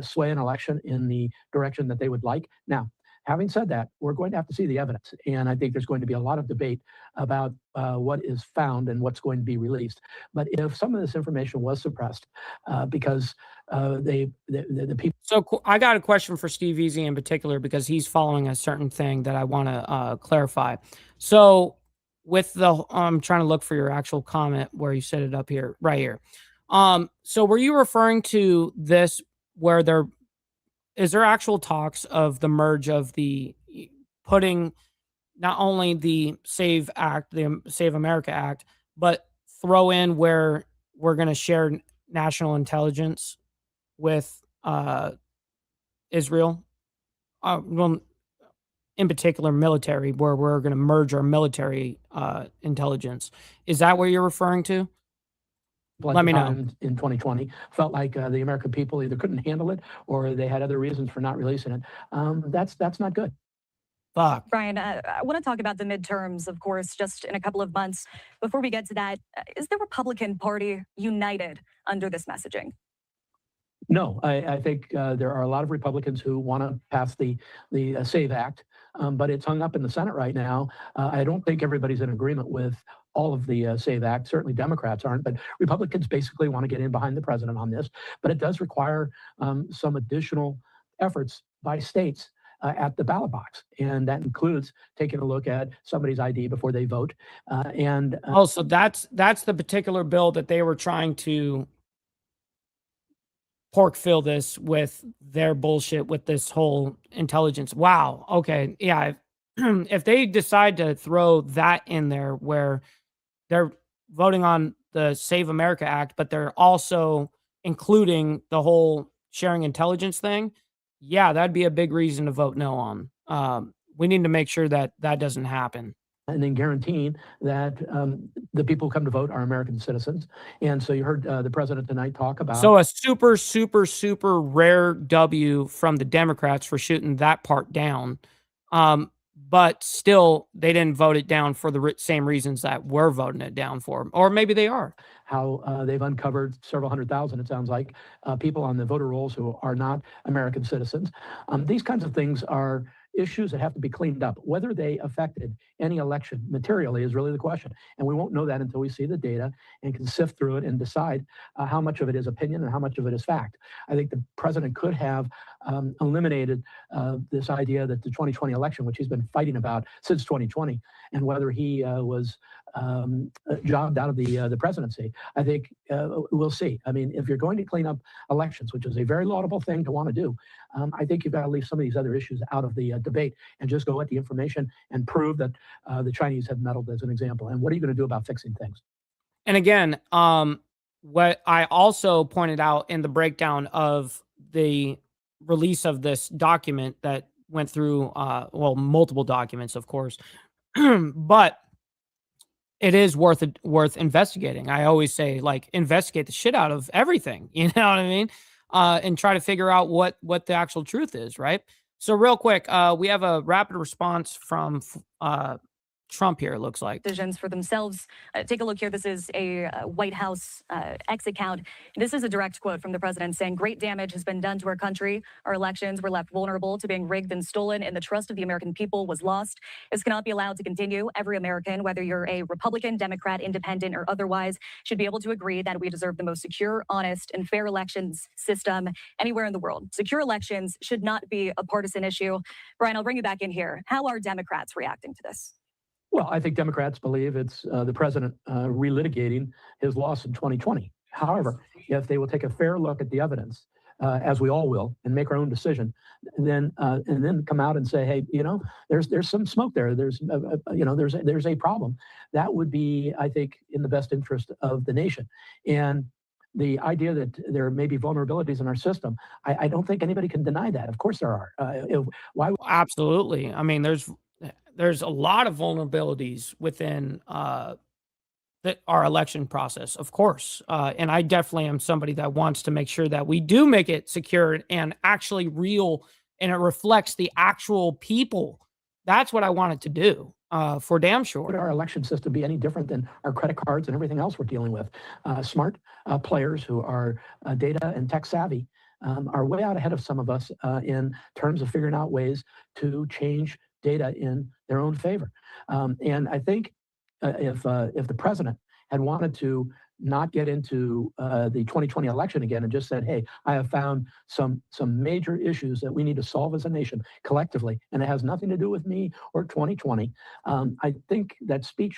sway an election in the direction that they would like? Now, having said that, we're going to have to see the evidence. And I think there's going to be a lot of debate about what is found and what's going to be released. But if some of this information was suppressed because the people... So I got a question for Steve Easy in particular, because he's following a certain thing that I want to clarify. So with the, I'm trying to look for your actual comment where you set it up here, right here. So were you referring to this where is there actual talks of the merge of the putting not only the Save Act, the Save America Act, but throw in where we're going to share national intelligence with Israel? Well, in particular military, where we're going to merge our military intelligence. Is that what you're referring to? Let me know. In 2020, felt like the American people either couldn't handle it or they had other reasons for not releasing it. That's not good. Fuck. Brian, I want to talk about the midterms, of course, just in a couple of months. Before we get to that, is the Republican Party united under this messaging? No, I think there are a lot of Republicans who want to pass the SAVE Act, but it's hung up in the Senate right now. I don't think everybody's in agreement with all of the SAVE Act. Certainly Democrats aren't, but Republicans basically want to get in behind the president on this. But it does require some additional efforts by states at the ballot box, and that includes taking a look at somebody's ID before they vote. So that's the particular bill that they were trying to pork fill this with their bullshit with this whole intelligence. Wow. Okay. Yeah. If they decide to throw that in there where they're voting on the Save America Act, but they're also including the whole sharing intelligence thing, yeah, that'd be a big reason to vote no on. We need to make sure that that doesn't happen. And then guaranteeing that the people who come to vote are American citizens. And so you heard the president tonight talk about... So a super, super, super rare W from the Democrats for shooting that part down. But still, they didn't vote it down for the same reasons that we're voting it down for. Or maybe they are. How they've uncovered several 100,000, it sounds like, people on the voter rolls who are not American citizens. These kinds of things are issues that have to be cleaned up. Whether they affected any election materially is really the question. And we won't know that until we see the data and can sift through it and decide how much of it is opinion and how much of it is fact. I think the president could have eliminated this idea that the 2020 election, which he's been fighting about since 2020, and whether he was jobbed out of the presidency. I think we'll see. I mean, if you're going to clean up elections, which is a very laudable thing to want to do, I think you've got to leave some of these other issues out of the debate and just go at the information and prove that the Chinese have meddled, as an example. And what are you going to do about fixing things? And again, what I also pointed out in the breakdown of the release of this document that went through, well, multiple documents, of course, but it is worth investigating. I always say, like, investigate the shit out of everything. You know what I mean? And try to figure out what the actual truth is, right? So real quick, we have a rapid response from Trump here, it looks like. Decisions for themselves. Take a look here. This is a White House X account. This is a direct quote from the president saying, "Great damage has been done to our country. Our elections were left vulnerable to being rigged and stolen, and the trust of the American people was lost. This cannot be allowed to continue. Every American, whether you're a Republican, Democrat, Independent, or otherwise, should be able to agree that we deserve the most secure, honest, and fair elections system anywhere in the world. Secure elections should not be a partisan issue." Brian, I'll bring you back in here. How are Democrats reacting to this? Well, I think Democrats believe it's the president relitigating his loss in 2020. However, if they will take a fair look at the evidence, as we all will, and make our own decision, and then come out and say, hey, there's some smoke there. There's a problem. That would be, I think, in the best interest of the nation. And the idea that there may be vulnerabilities in our system, I don't think anybody can deny that. Of course there are. Why? Absolutely. I mean, there's a lot of vulnerabilities within our election process, of course. And I definitely am somebody that wants to make sure that we do make it secure and actually real, and it reflects the actual people. That's what I wanted to do, for damn sure. Would our election system be any different than our credit cards and everything else we're dealing with? Smart players who are data and tech savvy are way out ahead of some of us in terms of figuring out ways to change data in their own favor. And I think if the president had wanted to not get into the 2020 election again and just said, hey, I have found some major issues that we need to solve as a nation collectively, and it has nothing to do with me or 2020, I think that speech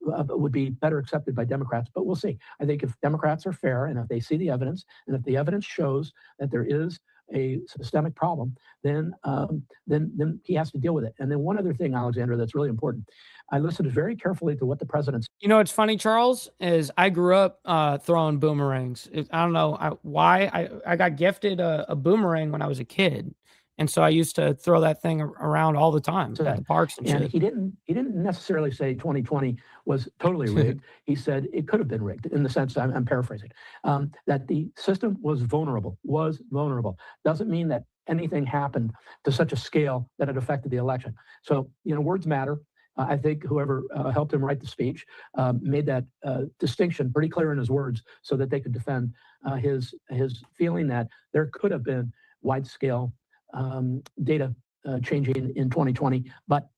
would be better accepted by Democrats, but we'll see. I think if Democrats are fair, and if they see the evidence, and if the evidence shows that there is a systemic problem, then he has to deal with it. And then one other thing, Alexandra, that's really important. I listened very carefully to what the president. It's funny, Charles, is I grew up throwing boomerangs. I don't know why. I got gifted a boomerang when I was a kid. And so I used to throw that thing around all the time at the parks and shit. He didn't necessarily say 2020 was totally rigged. He said it could have been rigged, in the sense, I'm paraphrasing, that the system was vulnerable. Doesn't mean that anything happened to such a scale that it affected the election. So, words matter. I think whoever helped him write the speech made that distinction pretty clear in his words, so that they could defend his feeling that there could have been wide-scale data changing in 2020, but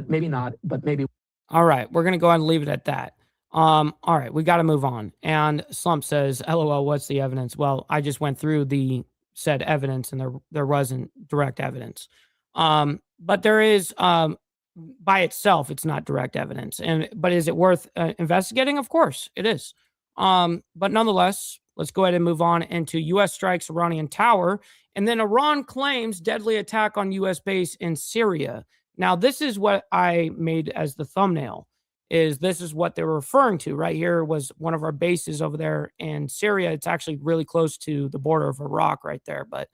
maybe not, but maybe. All right, we're going to go ahead and leave it at that. All right, we got to move on. And Slump says, LOL, what's the evidence? Well, I just went through the said evidence, and there wasn't direct evidence. But there is, by itself, it's not direct evidence. But is it worth investigating? Of course it is. But nonetheless, let's go ahead and move on into U.S. strikes Iranian tower. And then Iran claims deadly attack on U.S. base in Syria. Now, this is what I made as the thumbnail. This is what they were referring to. Right here was one of our bases over there in Syria. It's actually really close to the border of Iraq right there. But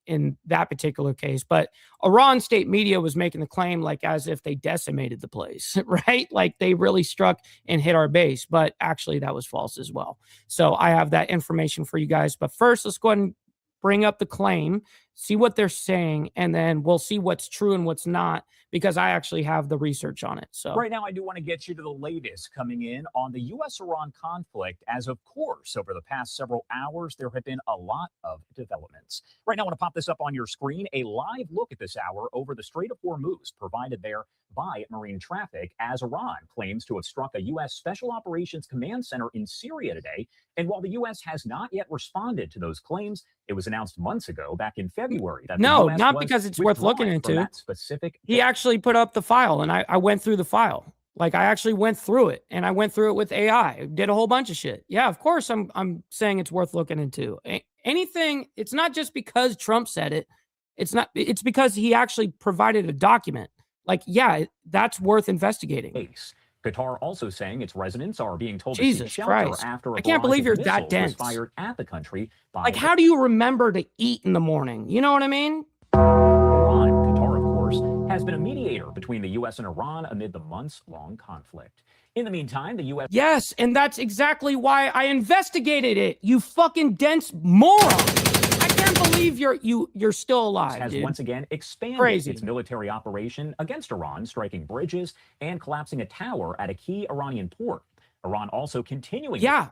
in that particular case, but Iran state media was making the claim like as if they decimated the place, right? Like they really struck and hit our base, but actually that was false as well. So I have that information for you guys. But first, let's go ahead and bring up the claim, see what they're saying, and then we'll see what's true and what's not, because I actually have the research on it. So right now, I do want to get you to the latest coming in on the U.S.-Iran conflict, as of course, over the past several hours, there have been a lot of developments. Right now, I want to pop this up on your screen, a live look at this hour over the Strait of Hormuz, provided there by marine traffic, as Iran claims to have struck a U.S. Special Operations Command Center in Syria today. And while the U.S. has not yet responded to those claims, it was announced months ago, back in February, that no, not because it's worth looking into. He actually put up the file, and I went through the file. Like I actually went through it, and I went through it with AI, did a whole bunch of shit. Yeah, of course I'm saying it's worth looking into. Anything, it's not just because Trump said it. It's because he actually provided a document. Like, yeah, that's worth investigating. Qatar also saying its residents are being told Jesus to seek shelter Christ. after a I can't believe you're that dense. Fired at the country by like, how do you remember to eat in the morning? You know what I mean? Iran. Qatar, of course, has been a mediator between the U.S. and Iran amid the months-long conflict. In the meantime, the U.S. Yes, and that's exactly why I investigated it. You fucking dense moron. I can't believe you're still alive. Has once again expanded its military operation against Iran, striking bridges and collapsing a tower at a key Iranian port. Iran also continuing. Yeah,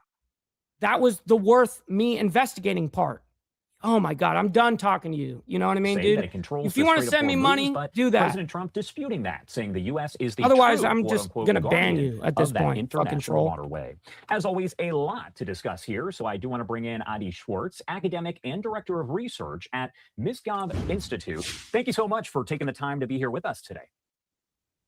that was the worth me investigating part. Oh my God, I'm done talking to you. You know what I mean, dude? If you want to send me money, do that. President Trump disputing that, saying the U.S. is the otherwise true, I'm just gonna ban you at this point. Fucking troll. Waterway. As always, a lot to discuss here, so I do want to bring in Adi Schwartz, academic and director of research at Misgov Institute. Thank you so much for taking the time to be here with us today.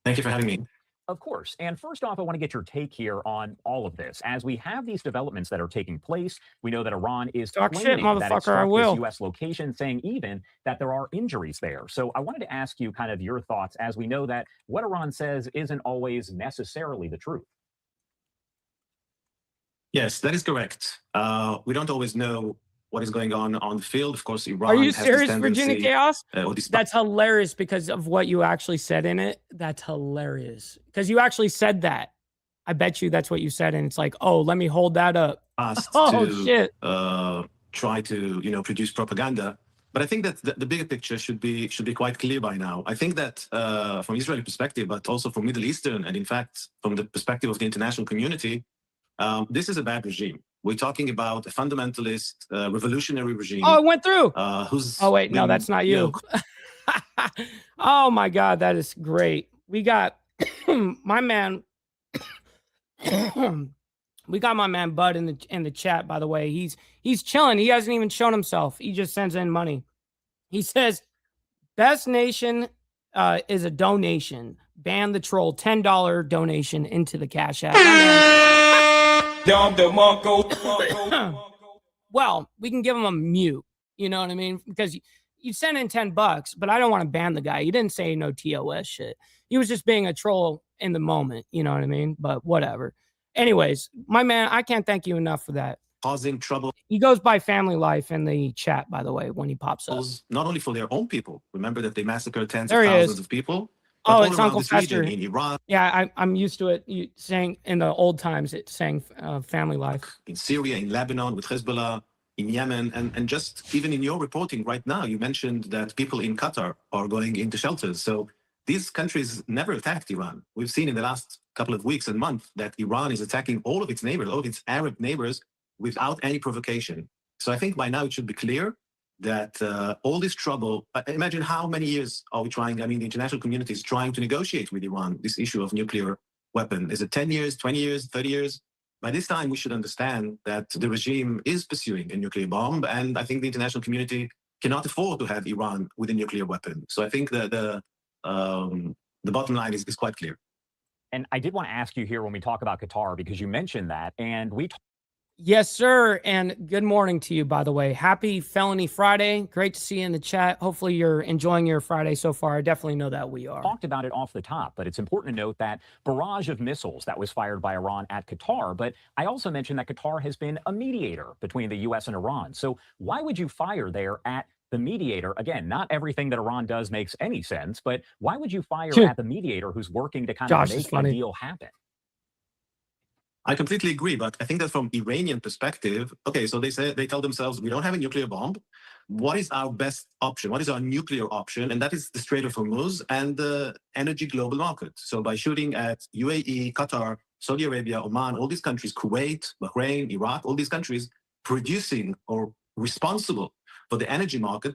Thank you for having me. Of course. And first off, I want to get your take here on all of this. As we have these developments that are taking place, we know that Iran is Talk shit, claiming that it motherfucker, I struck this will. U.S. location, saying even that there are injuries there. So I wanted to ask you kind of your thoughts, as we know that what Iran says isn't always necessarily the truth. Yes, that is correct. We don't always know what is going on the field. Of course, Iran Are you has this serious, tendency, Virginia Chaos? or this That's hilarious because of what you actually said in it. That's hilarious because you actually said that. I bet you that's what you said, and it's like, oh, let me hold that up. past Oh to shit! try to produce propaganda. But I think that the bigger picture should be quite clear by now. I think that from Israeli perspective, but also from Middle Eastern, and in fact from the perspective of the international community, this is a bad regime. We're talking about a fundamentalist, revolutionary regime. Oh, it went through. Who's Oh wait, no, been, that's not you. Oh my god, that is great. We got my man. We got my man Bud in the chat. By the way, he's chilling. He hasn't even shown himself. He just sends in money. He says, "Best nation is a donation. Ban the troll. $10 donation into the Cash App." Well, we can give him a mute. You know what I mean? Because you sent in $10, but I don't want to ban the guy. He didn't say no TOS shit. He was just being a troll in the moment. You know what I mean? But whatever. Anyways, my man, I can't thank you enough for that. Causing trouble. He goes by Family Life in the chat, by the way, when he pops up. Not only for their own people. Remember that they massacred tens There of he thousands is. of people. Oh, all it's around Uncle this region, Fester. in Iran, Yeah, I'm used to it. You saying in the old times, it's saying Family Life. in Syria, in Lebanon, with Hezbollah, in Yemen, and just even in your reporting right now, you mentioned that people in Qatar are going into shelters. So these countries never attacked Iran. We've seen in the last couple of weeks and months that Iran is attacking all of its neighbors, all of its Arab neighbors, without any provocation. So I think by now it should be clear that all this trouble, imagine how many years are we trying, I mean, the international community is trying to negotiate with Iran this issue of nuclear weapon. Is it 10 years, 20 years, 30 years? By this time, we should understand that the regime is pursuing a nuclear bomb, and I think the international community cannot afford to have Iran with a nuclear weapon. So I think that the bottom line is quite clear. And I did want to ask you here when we talk about Qatar, because you mentioned that, and we Yes, sir. And good morning to you, by the way. Happy Felony Friday. Great to see you in the chat. Hopefully you're enjoying your Friday so far. I definitely know that we are. talked about it off the top, but it's important to note that barrage of missiles that was fired by Iran at Qatar. But I also mentioned that Qatar has been a mediator between the U.S. and Iran. So why would you fire there at the mediator? Again, not everything that Iran does makes any sense, but why would you fire at the mediator who's working to kind of make a deal happen? I completely agree, but I think that from Iranian perspective, okay, so they tell themselves, we don't have a nuclear bomb. What is our best option? What is our nuclear option? And that is the Strait of Hormuz and the energy global market. So by shooting at UAE, Qatar, Saudi Arabia, Oman, all these countries, Kuwait, Bahrain, Iraq, all these countries producing or responsible for the energy market,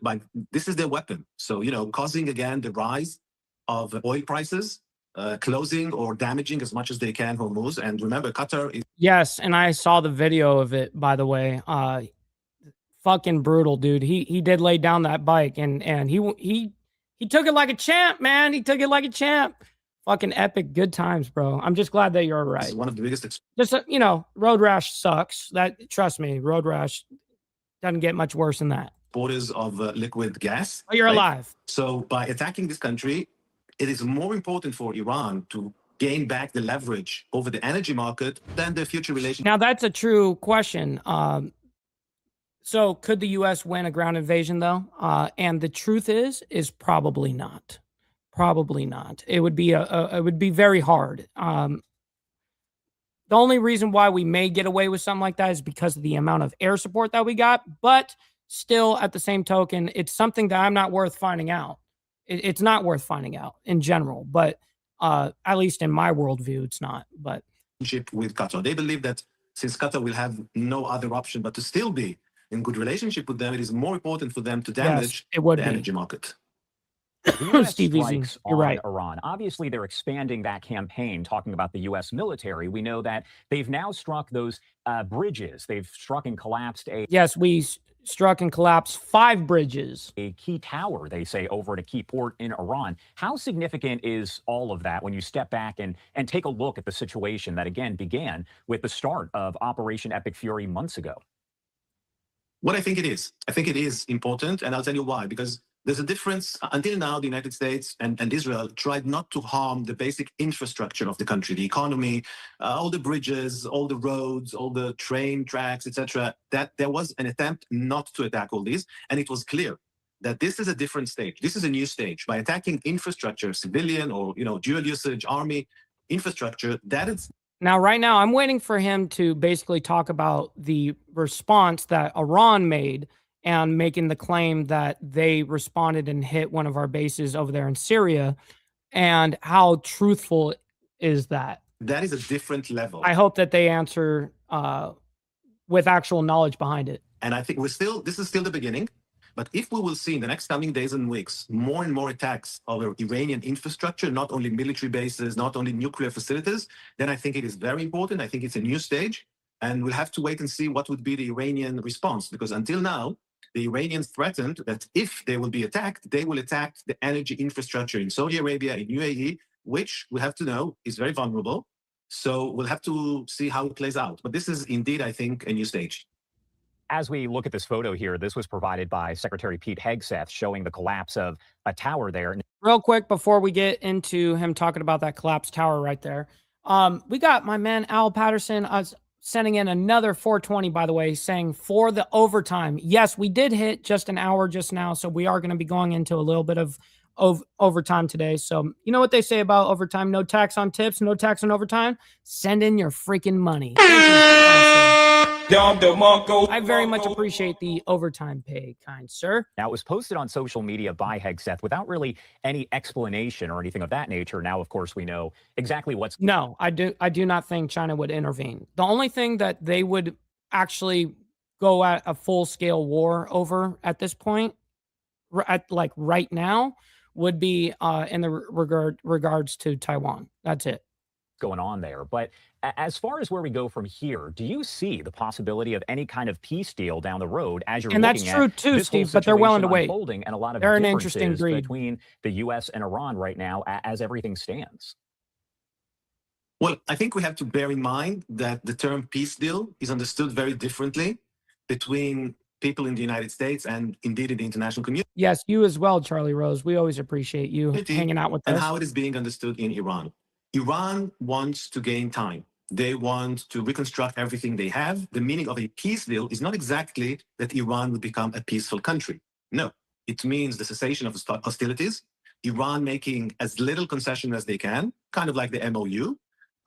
this is their weapon. So, causing again the rise of oil prices, closing or damaging as much as they can Hormuz. And remember, Qatar is... Yes, and I saw the video of it, by the way. Fucking brutal, dude. He did lay down that bike, and he took it like a champ, man. He took it like a champ. Fucking epic, good times, bro. I'm just glad that you're all right. One of the biggest... Just, road rash sucks. Trust me, road rash doesn't get much worse than that. Borders of liquid gas. Oh, you're alive. So by attacking this country, it is more important for Iran to gain back the leverage over the energy market than the future relationship. Now, that's a true question. So could the U.S. win a ground invasion, though? And the truth is probably not. Probably not. It would be it would be very hard. The only reason why we may get away with something like that is because of the amount of air support that we got. But still, at the same token, it's something that I'm not worth finding out. It's not worth finding out in general, but at least in my worldview, it's not. But with Qatar, they believe that since Qatar will have no other option but to still be in good relationship with them, it is more important for them to damage the energy market. The US strikes on Iran. Obviously, they're expanding that campaign, talking about the U.S. military. We know that they've now struck those bridges. They've struck and collapsed a... Yes, we struck and collapsed 5 bridges. A key tower, they say, over at a key port in Iran. How significant is all of that when you step back and take a look at the situation that, again, began with the start of Operation Epic Fury months ago? What I think it is. I think it is important, and I'll tell you why. Because there's a difference. Until now, the United States and Israel tried not to harm the basic infrastructure of the country, the economy, all the bridges, all the roads, all the train tracks, etc. That there was an attempt not to attack all these, and it was clear that this is a different stage. This is a new stage. By attacking infrastructure, civilian or dual usage army infrastructure, that is. Now, right now, I'm waiting for him to basically talk about the response that Iran made and making the claim that they responded and hit one of our bases over there in Syria. And how truthful is that? That is a different level. I hope that they answer with actual knowledge behind it. And I think this is still the beginning. But if we will see in the next coming days and weeks more and more attacks over Iranian infrastructure, not only military bases, not only nuclear facilities, then I think it is very important. I think it's a new stage. And we'll have to wait and see what would be the Iranian response. Because until now, the Iranians threatened that if they will be attacked, they will attack the energy infrastructure in Saudi Arabia, in UAE, which we have to know is very vulnerable. So we'll have to see how it plays out. But this is indeed, I think, a new stage. As we look at this photo here, this was provided by Secretary Pete Hegseth showing the collapse of a tower there. Real quick, before we get into him talking about that collapsed tower right there, we got my man Al Patterson sending in another 420, by the way, saying for the overtime. Yes, we did hit just an hour just now, so we are going to be going into a little bit of overtime today. So you know what they say about overtime? No tax on tips, no tax on overtime. Send in your freaking money. I very much appreciate the overtime pay, kind sir. Now, it was posted on social media by Hegseth without really any explanation or anything of that nature. Now, of course, we know exactly what's... No, I do not think China would intervene. The only thing that they would actually go at a full-scale war over at this point, like right now, would be in the regards to Taiwan. That's it. Going on there. But as far as where we go from here, do you see the possibility of any kind of peace deal down the road as you're and looking that's true at too, this Steve, but they're willing to wait. And a lot of they're an differences interesting breed between the U.S. and Iran right now as everything stands? Well, I think we have to bear in mind that the term peace deal is understood very differently between people in the United States and indeed in the international community. Yes, you as well, Charlie Rose. We always appreciate you hanging out with us. And how it is being understood in Iran. Iran wants to gain time. They want to reconstruct everything they have. The meaning of a peace deal is not exactly that Iran would become a peaceful country. No, it means the cessation of hostilities, Iran making as little concession as they can, kind of like the MOU,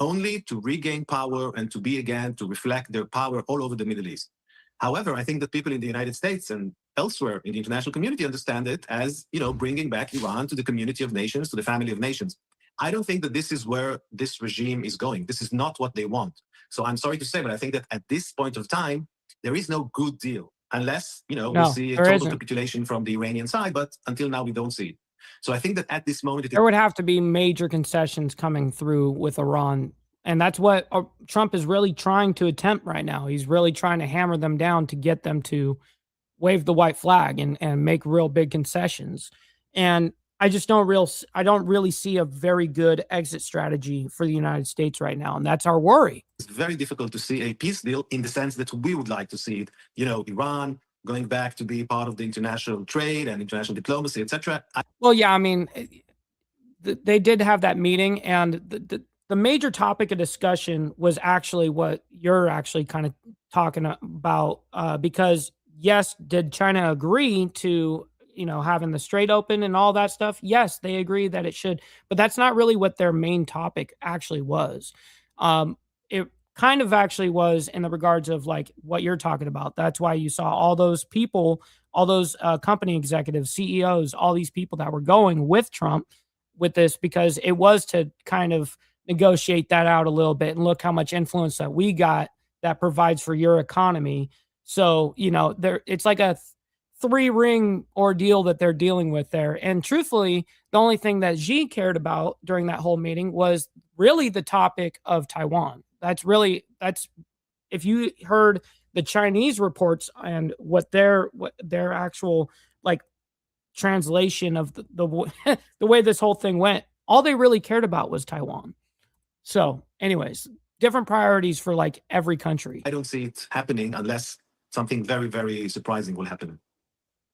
only to regain power and to be again, to reflect their power all over the Middle East. However, I think that people in the United States and elsewhere in the international community understand it as, bringing back Iran to the community of nations, to the family of nations. I don't think that this is where this regime is going. This is not what they want. So I'm sorry to say, but I think that at this point of time, there is no good deal unless, we'll see a total capitulation from the Iranian side. But until now, we don't see it. So I think that at this moment, there would have to be major concessions coming through with Iran. And that's what Trump is really trying to attempt right now. He's really trying to hammer them down to get them to wave the white flag and make real big concessions. And I don't really see a very good exit strategy for the United States right now. And that's our worry. It's very difficult to see a peace deal in the sense that we would like to see it. Iran going back to be part of the international trade and international diplomacy, etc. Well, yeah, I mean, they did have that meeting, and the major topic of discussion was actually what you're actually kind of talking about, because yes, did China agree to having the Strait open and all that stuff? Yes, they agree that it should, but that's not really what their main topic actually was. It kind of actually was in the regards of like what you're talking about. That's why you saw all those people, all those company executives, CEOs, all these people that were going with Trump with this, because it was to kind of negotiate that out a little bit and look how much influence that we got that provides for your economy. So, it's like a 3-ring ordeal that they're dealing with there. And truthfully, the only thing that Xi cared about during that whole meeting was really the topic of Taiwan. That's if you heard the Chinese reports and what their actual like translation of the way this whole thing went, all they really cared about was Taiwan. So, anyways, different priorities for like every country. I don't see it happening unless something very, very surprising will happen.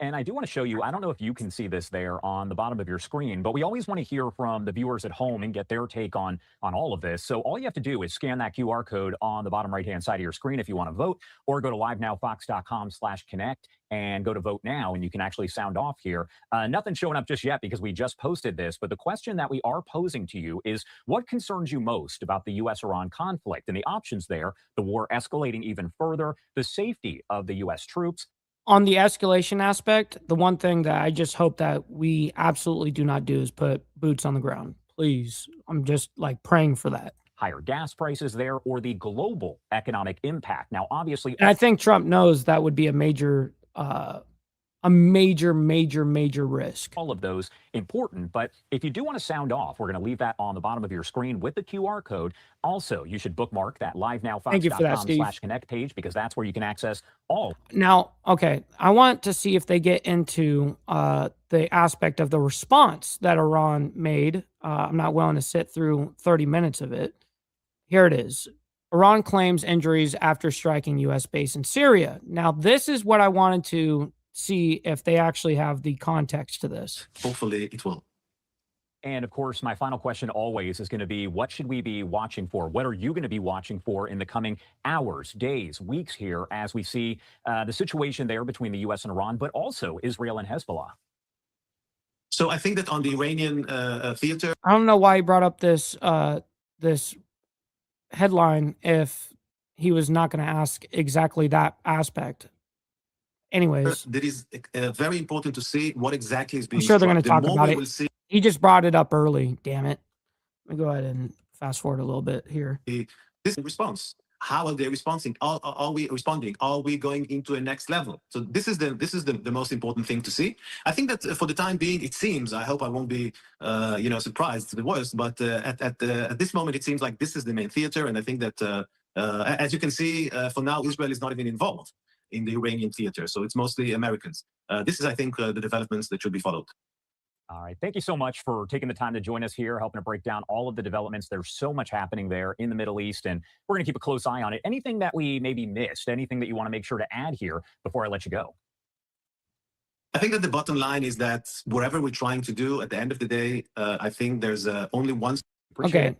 And I do want to show you, I don't know if you can see this there on the bottom of your screen, but we always want to hear from the viewers at home and get their take on all of this. So all you have to do is scan that QR code on the bottom right-hand side of your screen if you want to vote, or go to livenowfox.com/connect and go to vote now, and you can actually sound off here. Nothing's showing up just yet because we just posted this, but the question that we are posing to you is, what concerns you most about the U.S.-Iran conflict? And the options there: the war escalating even further, the safety of the U.S. troops. On the escalation aspect, the one thing that I just hope that we absolutely do not do is put boots on the ground. Please. I'm just like praying for that. Higher gas prices there, or the global economic impact. Now, obviously, And I think Trump knows that would be a major risk. All of those important, but if you do want to sound off, we're going to leave that on the bottom of your screen with the QR code. Also, you should bookmark that livenowfox.com/connect page, because that's where you can access all. Now, okay, I want to see if they get into the aspect of the response that Iran made. I'm not willing to sit through 30 minutes of it. Here it is. Iran claims injuries after striking U.S. base in Syria. Now, this is what I wanted to see if they actually have the context to this. Hopefully it will. And of course, my final question always is going to be, what should we be watching for? What are you going to be watching for in the coming hours, days, weeks here as we see the situation there between the U.S. and Iran, but also Israel and Hezbollah? So I think that on the Iranian theater, I don't know why he brought up this this headline if he was not going to ask exactly that aspect. Anyways, that is very important to see what exactly is being. I'm sure they're going to struck. talk The more about we it. will see He just brought it up early. Damn it. Let me go ahead and fast forward a little bit here. this response. How are they responding? Are we responding? Are we going into a next level? So this is the most important thing to see. I think that for the time being, it seems. I hope I won't be surprised to the worst. But at this moment, it seems like this is the main theater, and I think that as you can see, for now, Israel is not even involved in the Iranian theater. So it's mostly Americans. This is, I think, the developments that should be followed. All right. Thank you so much for taking the time to join us here, helping to break down all of the developments. There's so much happening there in the Middle East, and we're going to keep a close eye on it. Anything that we maybe missed, anything that you want to make sure to add here before I let you go? I think that the bottom line is that whatever we're trying to do, at the end of the day, I think there's only one. Okay.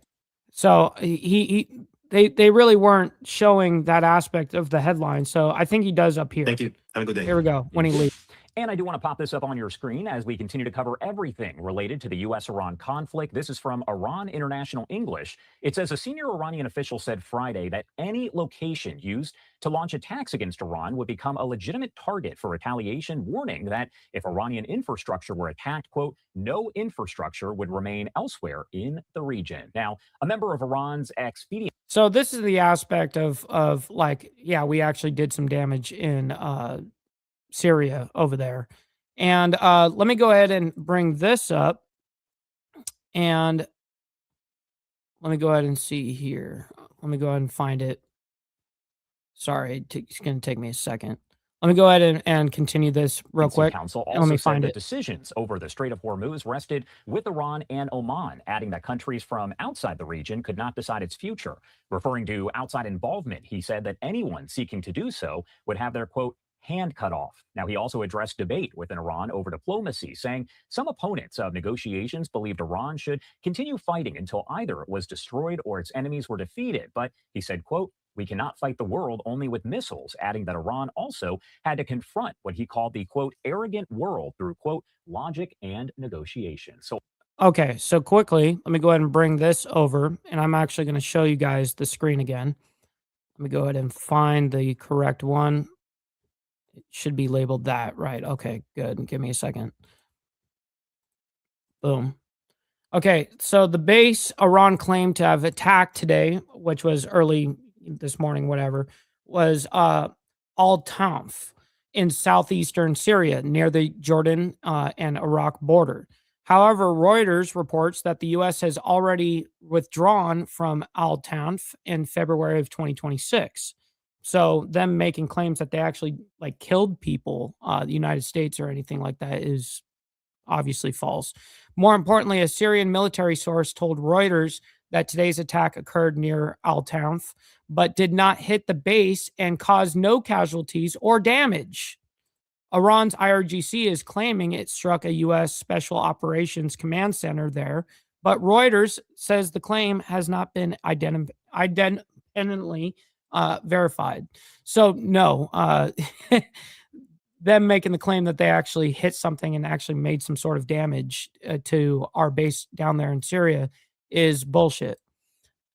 So they really weren't showing that aspect of the headline. So I think he does up here. Thank you. Have a good day. Here we go. When he leaves. And I do want to pop this up on your screen as we continue to cover everything related to the U.S.-Iran conflict. This is from Iran International English. It says a senior Iranian official said Friday that any location used to launch attacks against Iran would become a legitimate target for retaliation, warning that if Iranian infrastructure were attacked, quote, no infrastructure would remain elsewhere in the region. Now, a member of Iran's expedient. So this is the aspect of like, yeah, we actually did some damage in Syria over there. And let me go ahead and bring this up. And let me go ahead and see here. Let me go ahead and find it. Sorry, it's going to take me a second. Let me go ahead and continue this real quick. Council Let also me said find that it. decisions over the Strait of Hormuz rested with Iran and Oman, adding that countries from outside the region could not decide its future. Referring to outside involvement, he said that anyone seeking to do so would have their, quote, hand cut off. Now, he also addressed debate within Iran over diplomacy, saying some opponents of negotiations believed Iran should continue fighting until either it was destroyed or its enemies were defeated. But he said, quote, we cannot fight the world only with missiles, adding that Iran also had to confront what he called the, quote, arrogant world through, quote, logic and negotiation. So, okay, so quickly, let me go ahead and bring this over, and I'm actually going to show you guys the screen again. Let me go ahead and find the correct one. It should be labeled that, right? Okay, good. Give me a second. Boom. Okay, so the base Iran claimed to have attacked today, which was early this morning, whatever, was Al-Tanf in southeastern Syria near the Jordan and Iraq border. However, Reuters reports that the U.S. has already withdrawn from Al-Tanf in February of 2026. So them making claims that they actually like killed people, the United States or anything like that is obviously false. More importantly, a Syrian military source told Reuters that today's attack occurred near Al Tanf, but did not hit the base and caused no casualties or damage. Iran's IRGC is claiming it struck a U.S. Special Operations Command Center there, but Reuters says the claim has not been independently verified. So, no, them making the claim that they actually hit something and actually made some sort of damage to our base down there in Syria is bullshit,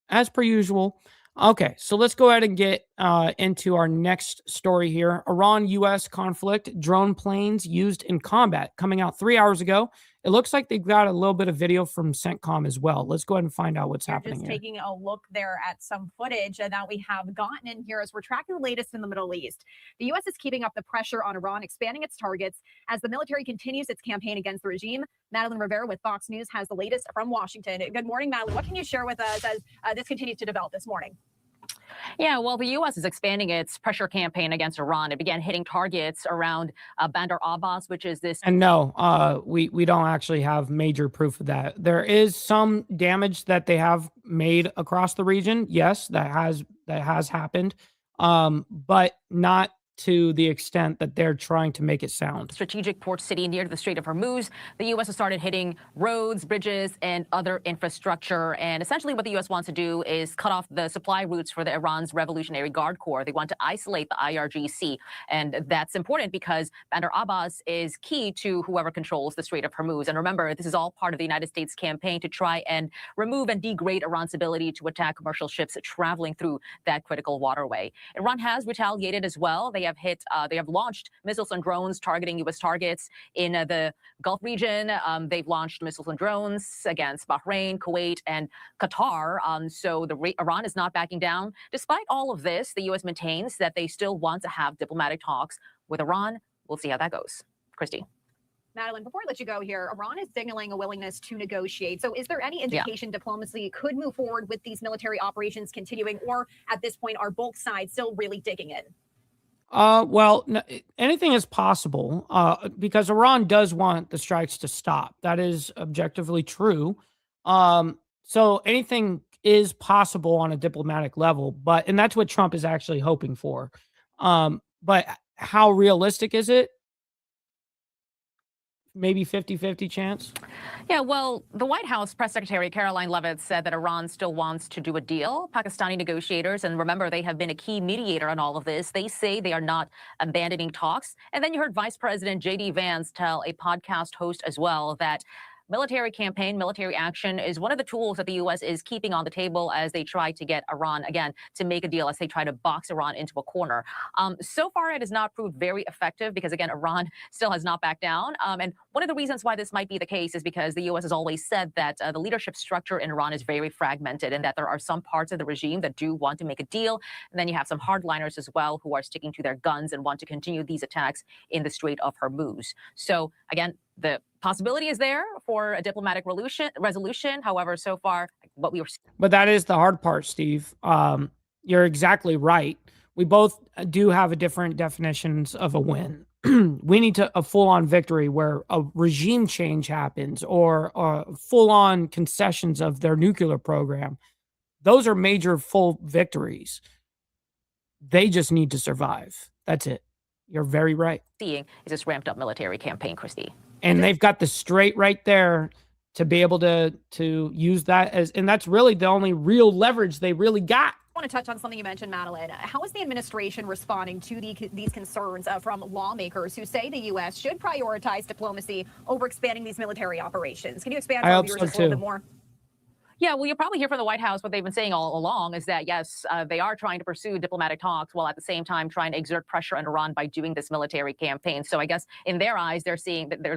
as per usual. Okay, so let's go ahead and get into our next story here. Iran-U.S. conflict, drone planes used in combat, coming out 3 hours ago. It looks like they've got a little bit of video from CENTCOM as well. Let's go ahead and find out what's happening just here. Taking a look there at some footage that we have gotten in here as we're tracking the latest in the Middle East. The U.S. is keeping up the pressure on Iran, expanding its targets as the military continues its campaign against the regime. Madeline Rivera with Fox News has the latest from Washington. Good morning, Madeline. What can you share with us as this continues to develop this morning? Yeah, well, the U.S. is expanding its pressure campaign against Iran. It began hitting targets around Bandar Abbas, which is this. And no, we don't actually have major proof of that. There is some damage that they have made across the region. Yes, that has happened, but not to the extent that they're trying to make it sound. Strategic port city near the Strait of Hormuz. The U.S. has started hitting roads, bridges, and other infrastructure. And essentially what the U.S. wants to do is cut off the supply routes for the Iran's Revolutionary Guard Corps. They want to isolate the IRGC. And that's important because Bandar Abbas is key to whoever controls the Strait of Hormuz. And remember, this is all part of the United States campaign to try and remove and degrade Iran's ability to attack commercial ships traveling through that critical waterway. Iran has retaliated as well. They have launched missiles and drones targeting U.S. targets in the Gulf region. They've launched missiles and drones against Bahrain, Kuwait, and Qatar. So Iran is not backing down. Despite all of this, the U.S. maintains that they still want to have diplomatic talks with Iran. We'll see how that goes. Christy. Madeline, before I let you go here, Iran is signaling a willingness to negotiate. So is there any indication diplomacy could move forward with these military operations continuing, or at this point are both sides still really digging in? Well, anything is possible because Iran does want the strikes to stop. That is objectively true. So anything is possible on a diplomatic level, and that's what Trump is actually hoping for. But how realistic is it? Maybe 50-50 chance? Yeah, well, the White House press secretary Caroline Leavitt said that Iran still wants to do a deal. Pakistani negotiators, and remember, they have been a key mediator on all of this. They say they are not abandoning talks. And then you heard Vice President J.D. Vance tell a podcast host as well that military campaign, military action is one of the tools that the U.S. is keeping on the table as they try to get Iran, again, to make a deal, as they try to box Iran into a corner. So far, it has not proved very effective because, again, Iran still has not backed down. And one of the reasons why this might be the case is because the U.S. has always said that the leadership structure in Iran is very fragmented and that there are some parts of the regime that do want to make a deal. And then you have some hardliners as well who are sticking to their guns and want to continue these attacks in the Strait of Hormuz. So, again, the possibility is there for a diplomatic resolution. However, so far, what we were. But that is the hard part, Steve. You're exactly right. We both do have different definitions of a win. We need a full-on victory where a regime change happens or full-on concessions of their nuclear program. Those are major full victories. They just need to survive. That's it. You're very right. Seeing is this ramped up military campaign, Christy. And they've got the straight right there to be able to use that and that's really the only real leverage they really got. I want to touch on something you mentioned, Madeline. How is the administration responding to these concerns from lawmakers who say the U.S. should prioritize diplomacy over expanding these military operations? Can you expand on yours just a little bit more? Yeah, well, you'll probably hear from the White House what they've been saying all along is that, yes, they are trying to pursue diplomatic talks while at the same time trying to exert pressure on Iran by doing this military campaign. So I guess in their eyes, they're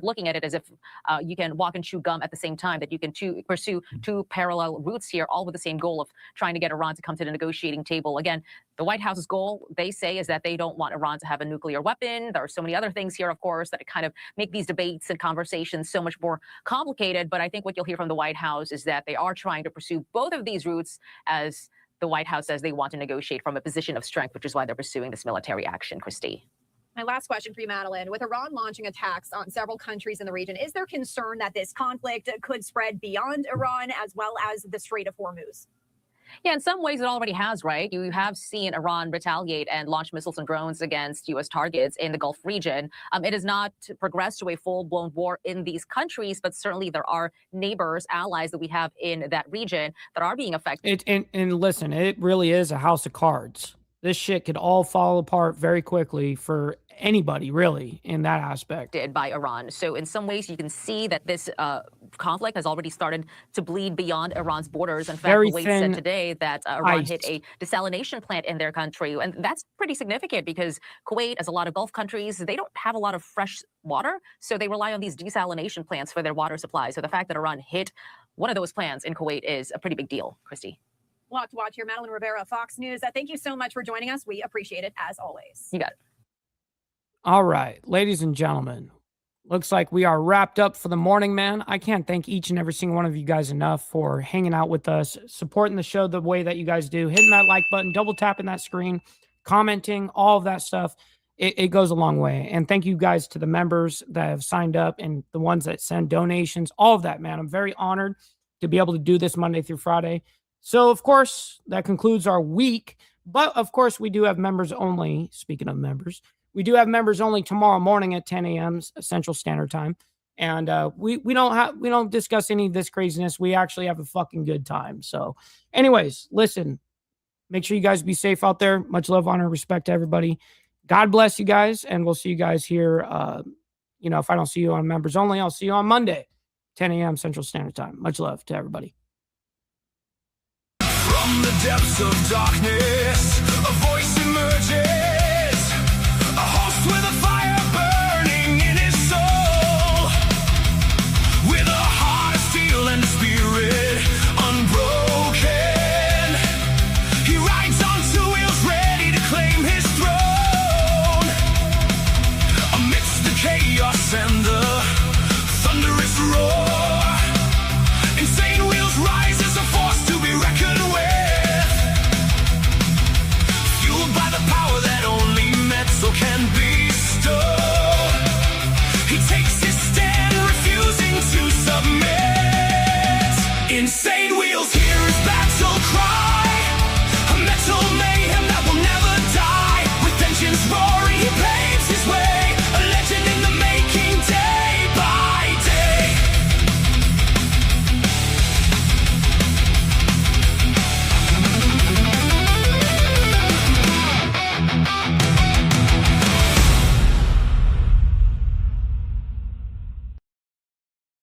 looking at it as if you can walk and chew gum at the same time, that you can pursue two parallel routes here, all with the same goal of trying to get Iran to come to the negotiating table. Again, the White House's goal, they say, is that they don't want Iran to have a nuclear weapon. There are so many other things here, of course, that kind of make these debates and conversations so much more complicated. But I think what you'll hear from the White House is that they are trying to pursue both of these routes as the White House says they want to negotiate from a position of strength, which is why they're pursuing this military action, Christy. My last question for you, Madeline. With Iran launching attacks on several countries in the region, is there concern that this conflict could spread beyond Iran as well as the Strait of Hormuz? Yeah, in some ways it already has, right? You have seen Iran retaliate and launch missiles and drones against U.S. targets in the Gulf region. It has not progressed to a full-blown war in these countries, but certainly there are neighbors, allies that we have in that region that are being affected. And listen, it really is a house of cards. This shit could all fall apart very quickly for anybody, really, in that aspect. By Iran. So in some ways, you can see that this conflict has already started to bleed beyond Iran's borders. In fact, Kuwait said today that Iran hit a desalination plant in their country. And that's pretty significant because Kuwait, as a lot of Gulf countries, they don't have a lot of fresh water. So they rely on these desalination plants for their water supply. So the fact that Iran hit one of those plants in Kuwait is a pretty big deal, Christy. A lot to watch here. Madeline Rivera, Fox News. Thank you so much for joining us. We appreciate it, as always. You got it. All right, ladies and gentlemen, looks like we are wrapped up for the morning, man. I can't thank each and every single one of you guys enough for hanging out with us, supporting the show the way that you guys do, hitting that like button, double tapping that screen, commenting, all of that stuff. It goes a long way. And thank you guys to the members that have signed up and the ones that send donations, all of that, man. I'm very honored to be able to do this Monday through Friday. So, of course, that concludes our week. But, of course, we do have members only. Speaking of members, we do have members only tomorrow morning at 10 a.m. Central Standard Time. And we don't discuss any of this craziness. We actually have a fucking good time. So, anyways, listen, make sure you guys be safe out there. Much love, honor, respect to everybody. God bless you guys. And we'll see you guys here. If I don't see you on members only, I'll see you on Monday, 10 a.m. Central Standard Time. Much love to everybody. From the depths of darkness, a voice emerges, a host with a fire burning in his soul, with a heart of steel and a spirit unbroken. He rides on two wheels, ready to claim his throne. Amidst the chaos and the thunderous roar,